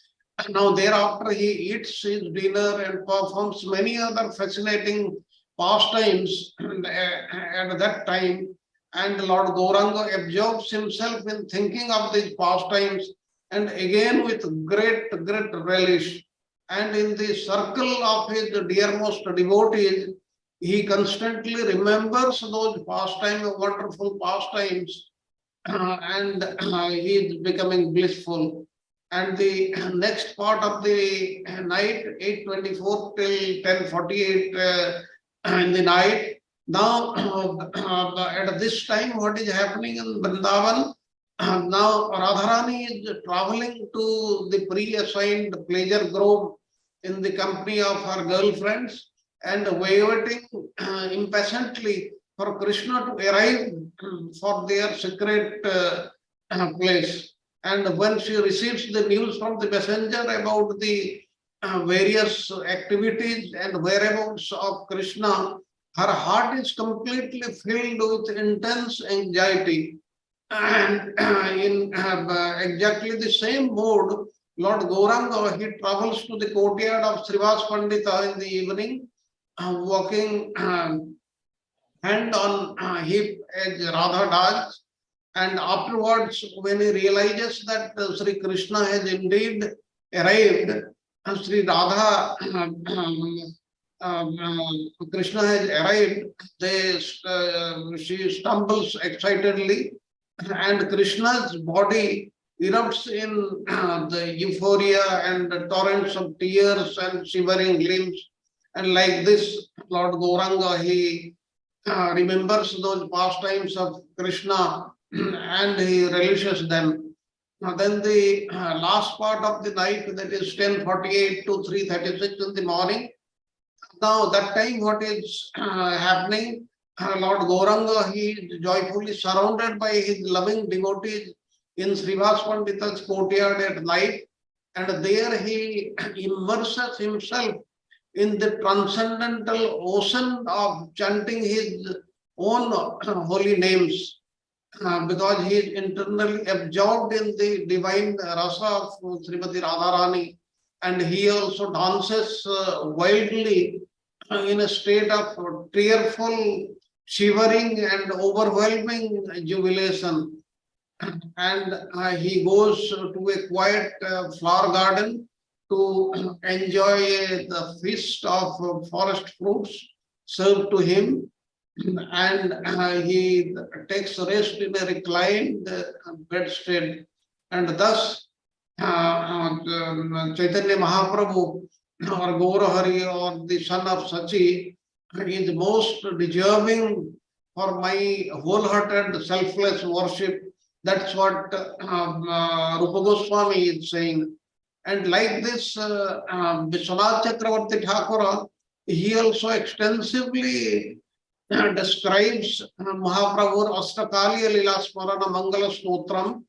Now, thereafter, he eats his dinner and performs many other fascinating pastimes at that time. And Lord Gauranga absorbs himself in thinking of these pastimes, and again with great relish. And in the circle of his dearmost devotees, he constantly remembers those pastimes, wonderful pastimes. and he is becoming blissful. And the next part of the night, 8:24 till 10:48 in the night. Now, at this time, what is happening in Vrindavan? Now, Radharani is traveling to the pre-assigned pleasure grove in the company of her girlfriends and waiting impatiently for Krishna to arrive for their secret place. And when she receives the news from the messenger about the various activities and whereabouts of Krishna, her heart is completely filled with intense anxiety. And in exactly the same mood, Lord Gauranga, he travels to the courtyard of Srivas Pandita in the evening, walking hand on hip as Radha does. And afterwards, when he realizes that Sri Krishna has indeed arrived, Sri Radha, Krishna has arrived, she stumbles excitedly, and Krishna's body erupts in the euphoria and the torrents of tears and shivering limbs. And like this, Lord Gauranga, he remembers those pastimes of Krishna and he relishes them. Now then the last part of the night, that is 10:48 to 3:36 in the morning. Now that time what is happening, Lord Gauranga, he is joyfully surrounded by his loving devotees in Srivas Pandita's courtyard at night, and there he immerses himself in the transcendental ocean of chanting his own holy names, because he is internally absorbed in the divine rasa of Srimati Radharani, and he also dances wildly in a state of tearful, shivering and overwhelming jubilation. And he goes to a quiet flower garden to enjoy the feast of forest fruits served to him, and he takes rest in a reclined bedstead. And thus Chaitanya Mahaprabhu or Gaurahari or the son of Sachi is most deserving for my wholehearted selfless worship. That's what Rupa Goswami is saying. And like this, Vishwanath Chakravarti Thakura, he also extensively describes Mahaprabhu Astakaliya Lila Smarana Mangala Stotram,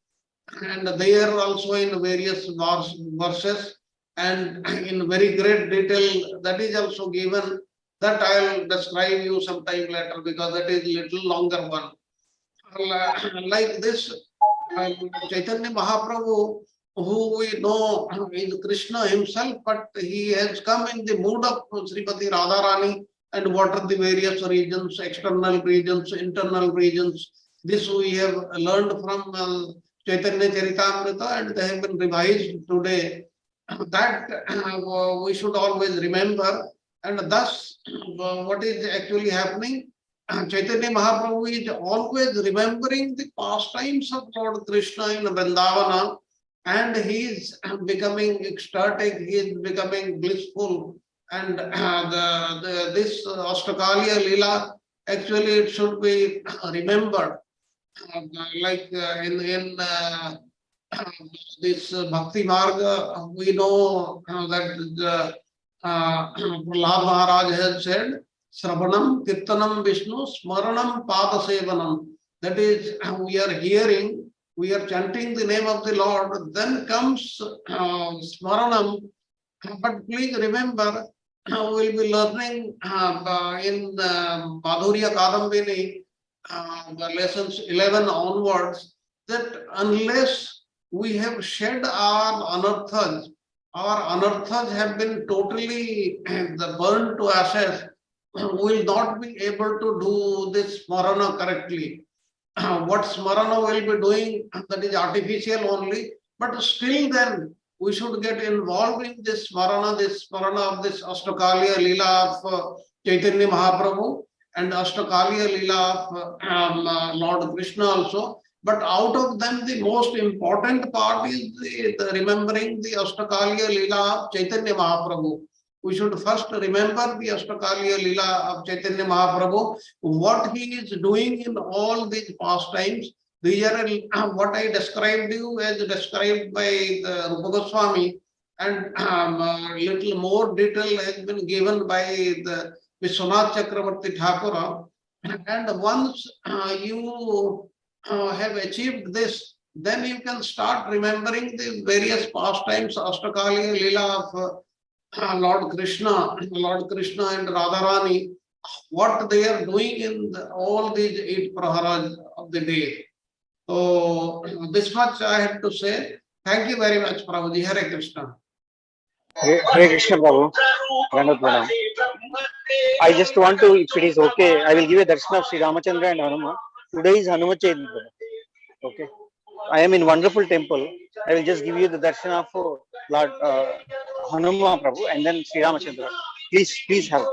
and there also in various verses and in very great detail, that is also given. That I'll describe you sometime later because that is a little longer one. Like this, Chaitanya Mahaprabhu, who we know is Krishna himself, but he has come in the mood of Srimati Radharani. And what are the various regions, external regions, internal regions? This we have learned from Chaitanya Charitamrita, and they have been revised today. That we should always remember. And thus, what is actually happening? Chaitanya Mahaprabhu is always remembering the pastimes of Lord Krishna in Vrindavana, and he is becoming ecstatic, he is becoming blissful. And this Astakaliya Leela, actually it should be remembered. Like in this Bhakti Marga, we know that Prahlad Maharaj has said, Sravanam, Kirtanam, Vishnu, Smaranam, Padasevanam. That is, we are hearing, we are chanting the name of the Lord, then comes Smaranam. But please remember, we'll be learning in Madhurya Kadambini, the lessons 11 onwards, that unless we have shed our anarthas have been totally burned to ashes, we will not be able to do this smarana correctly. What smarana will be doing, that is artificial only, but still then we should get involved in this smarana of this Astakaliya Leela of Chaitanya Mahaprabhu and Astakaliya Leela of Lord Krishna also. But out of them, the most important part is the remembering the Ashtakaliya Leela of Chaitanya Mahaprabhu. We should first remember the Ashtakaliya Leela of Chaitanya Mahaprabhu, what he is doing in all these pastimes. These are what I described you as described by the Rupa Goswami, and little more detail has been given by the Vishwanath Chakravarti Thakura. And once you have achieved this, then you can start remembering the various pastimes, Ashtakaliya Leela of Lord Krishna and Radharani, what they are doing in all these 8 praharas of the day. So this much I have to say. Thank you very much, Prabhuji. Hare Krishna. Hare Krishna, Prabhu. Dandavat Pranam. I just want to, if it is okay, I will give a darshan of Sri Ramachandra and Hanuman. Today is Hanuman Jayanti. Okay. I am in wonderful temple. I will just give you the darshan of Lord Hanuman Prabhu and then Sri Ramachandra. Please have.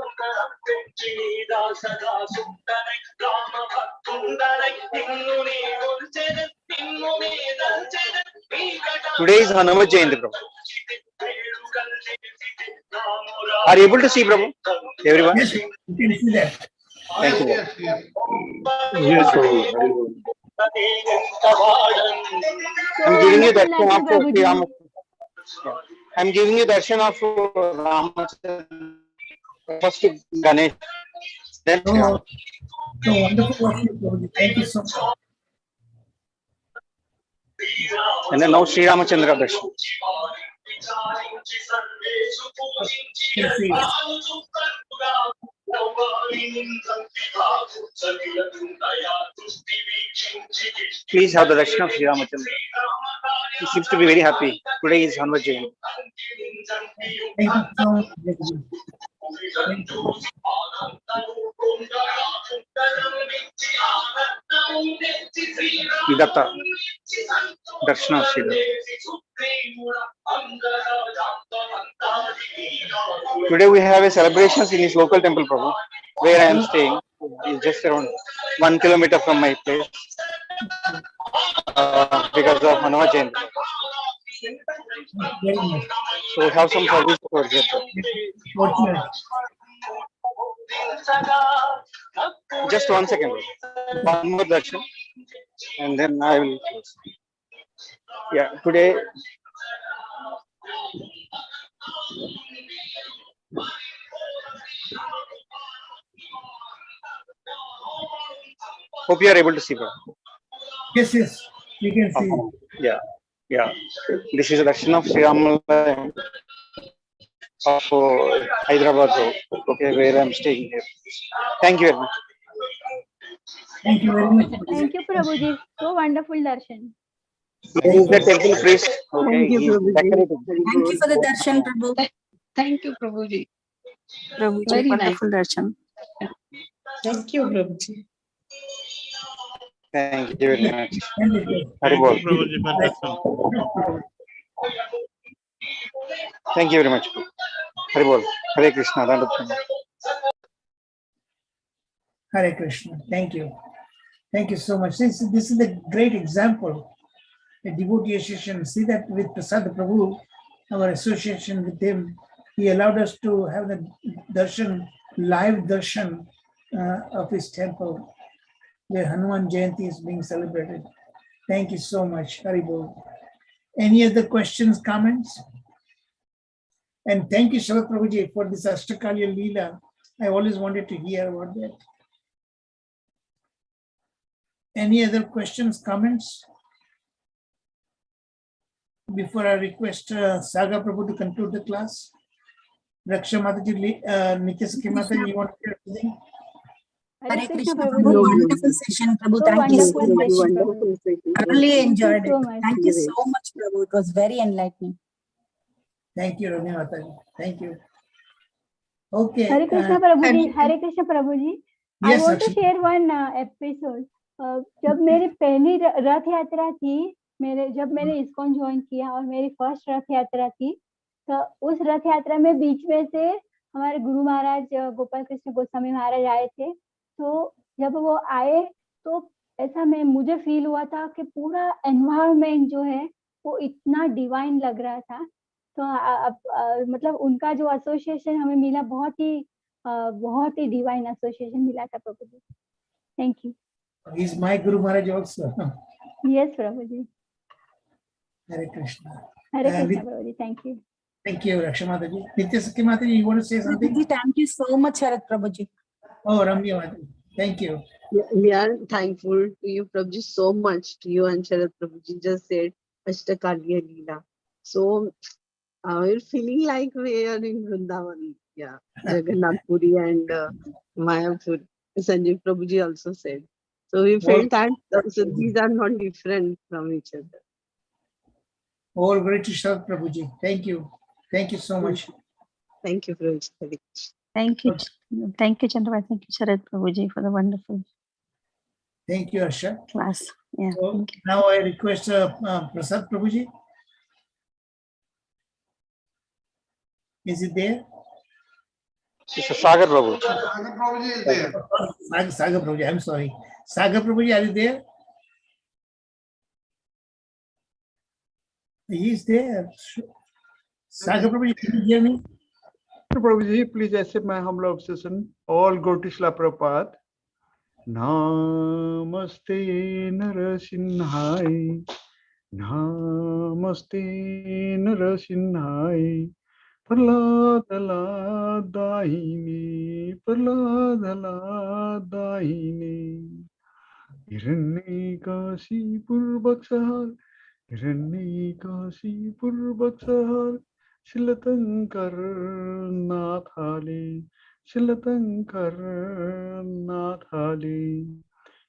Today is Hanuman Jayanti, Prabhu. Are you able to see, Prabhu? Everyone? Yes, you can see that. Thank you. Yes. Yes, Prabhu. I'm giving you darshan of Sri Ramachandra. I'm giving you darshan of Ramachandra. First Ganesh. Then Sri Ramachandra. So wonderful worship, Prabhuji. Thank you so much. And then now Sri Ramachandra darshan. Can see it. Please have the darshan of Sri Ramachandra. He seems to be very happy. Today is Hanuman Jayanti. Thank you so much, Prabhuji. Thank you. Vivarta. Darshan of Sri Ramachandra. Today we have a celebrations in his local temple, Prabhu, where I am staying. It's just around 1 kilometer from my place because of Hanuman Jayanti. Very nice. So we have some service over here. Fortunate. Just 1 second. One more darshan, and then I will close. Yeah, today. Hope you are able to see, Prabhu. Yes, we can see it. Yeah. This is a darshan of Sri Ramalaya of Hyderabad Road, okay, where I am staying here. Thank you very much. Thank you very much. Thank you, Prabhuji. So wonderful darshan. He is the temple priest. Okay, Thank you, he is Prabhuji. decorated. Thank you for the darshan, Prabhu. Thank you, Prabhuji. Prabhuji, Very wonderful darshan. Thank you, Prabhuji. Thank you very much. Thank you. Hari Bol. Thank you very much. Hari Bol. Hare Krishna. Dandavat Pranam. Hare Krishna. Thank you. Thank you so much. This is a great example. A devotee association. See that with Prasad Prabhu, our association with him, he allowed us to have the darshan, live darshan of his temple, where Hanuman Jayanti is being celebrated. Thank you so much, Haribol. Any other questions, comments? And thank you, Shabbat Prabhuji, for this Ashtakaliya Leela. I always wanted to hear about that. Any other questions, comments? Before I request Saga Prabhu to conclude the class. Raksha Mataji, Nityasaki Mataji, you want to say anything? Hare Krishna, Prabhuji. Prabhu. Wonderful session, Prabhu. So Thank you so wonderful much. session, Prabhu. Prabhu. I really enjoyed so it. much. Thank you so much, Prabhu. It was very enlightening. Thank you, Rami Mataji. Thank you. Okay. Hare Krishna Prabhuji. Hare Krishna Prabhuji. I Yes, want to Akshi. share one episode. जब मेरी पहली रथ यात्रा थी, जब मैंने ISKCON join किया और मेरी फर्स्ट रथ यात्रा थी, तो उस रथ यात्रा में बीच में से हमारे गुरु महाराज गोपाल कृष्ण गोस्वामी महाराज आए थे. तो जब वो आए तो ऐसा मुझे फील हुआ था कि पूरा एनवायरनमेंट जो है वो इतना डिवाइन लग रहा था। तो मतलब उनका जो एसोसिएशन हमें मिला बहुत ही डिवाइन एसोसिएशन मिला था Prabhu ji. Thank you. He is my Guru Maharaj also. Yes Prabhu ji. Hare Krishna. Hare Krishna Prabhu ji. Thank you. Thank you, Raksha Mataji. Nitya Sakhi Mataji, you want to say something? Prabhuji, thank you so much, Sharat Prabhuji. Oh, Ramya Mataji. Thank you. We are thankful to you, Prabhuji, so much to you and Sharat Prabhuji just said Ashtakaliya Leela. So we're feeling like we are in Vrindavan. Yeah, Jagannath Puri and Mayapur. Sanjeev Prabhuji also said. So we felt that so these are not different from each other. All great to Sharat Prabhuji. Thank you. Thank you so much. Thank you, Prabhuji. Thank you. Thank you, Chandra. Thank you, Sharat Prabhuji, for the wonderful Thank you, Harsha. class. Yeah. So Thank you. now I request Prasad Prabhuji. Is it there? Mr. Sagar Prabhu. Sagar Prabhuji is there. Sagar Prabhuji, I'm sorry. Sagar Prabhuji, are you there? He is there. Sagar Prabhuji, can you hear me? Prabhuji, please accept my humble obsession. All go to Srila Prabhupada. Namaste Narasimhai. Namaste Narasimhai. Praladala Dahini. Praladala Dahini. Hiranyakasi Purvaksahar. Hiranyakasi Purvaksahar. Shilatankar Nathali. Shilatankar Nathali.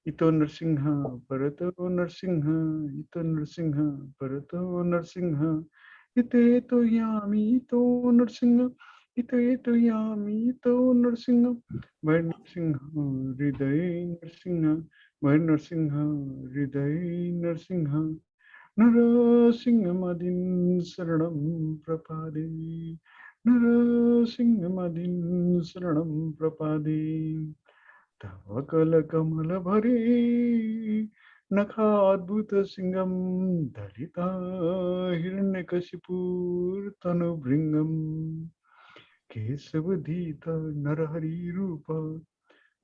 Ito Narsingha, Bharato Narsingha, Ito Narsingha, Bharato Narsingha. Ito Yami, Ito Narsingha, Ito Yami, Ito Narsingha. By Narsingha, Hriday Narsingha, by Narsingha, Hriday Narsingha. Narasimhamadin Saranam Prapade. Narasimhamadin Saranam Prapade. Tavakala Kamala Bhare. Nakadbhuta Singam Dalita Hiranyakashipur Tanu Bringam. Kesavadita Narahari Rupa.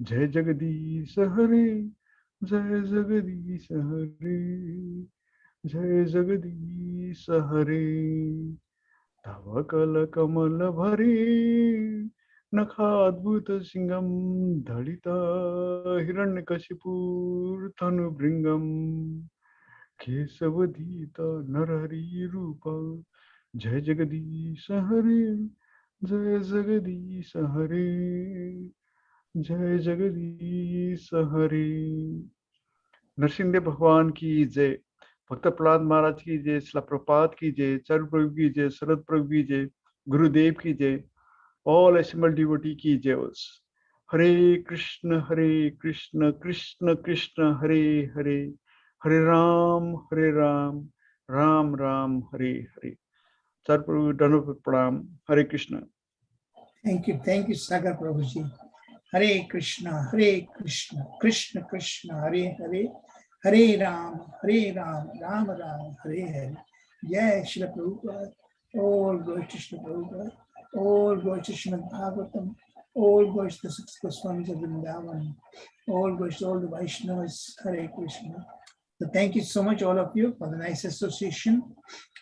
Jai Jagadish Hare. Jai Jagadish Hare. Jai Jagadish Hare. Tavakala Kamala Bhare. Nakadbhuta Singam Dhalita Hiranyakashipur Tanu Bringam. Kesavadita Narahari Rupa. Jai Jagadish Hare. Jai Jagadish Hare. Jai Jagadish Hare. Narsingh भगवान की जय, भक्त प्रहलाद महाराज की जय, श्रील प्रभुपाद की जय, चरण प्रभु की जय, शरद प्रभु की जय, गुरुदेव की जय, ऑल assembled devotee की जय। हरे कृष्ण कृष्ण कृष्ण हरे हरे, हरे राम राम राम हरे हरे। चरण प्रभु दंडवत प्रणाम। हरे Krishna. Thank you, Sagar Prabhuji. Hare Krishna, Krishna Krishna, Hare Hare, Hare Ram, Ram Ram, Hare Hare. Jai Srila Prabhupada, all glory to Srila Prabhupada, all glory to Srimad Bhagavatam, all glory to the 6 Goswamis of Vrindavan, all glory to all the Vaishnavas, Hare Krishna. So thank you so much, all of you, for the nice association.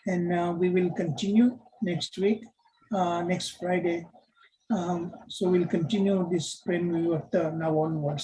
And we will continue next week, next Friday. So we'll continue this Prema Vivarta now onwards.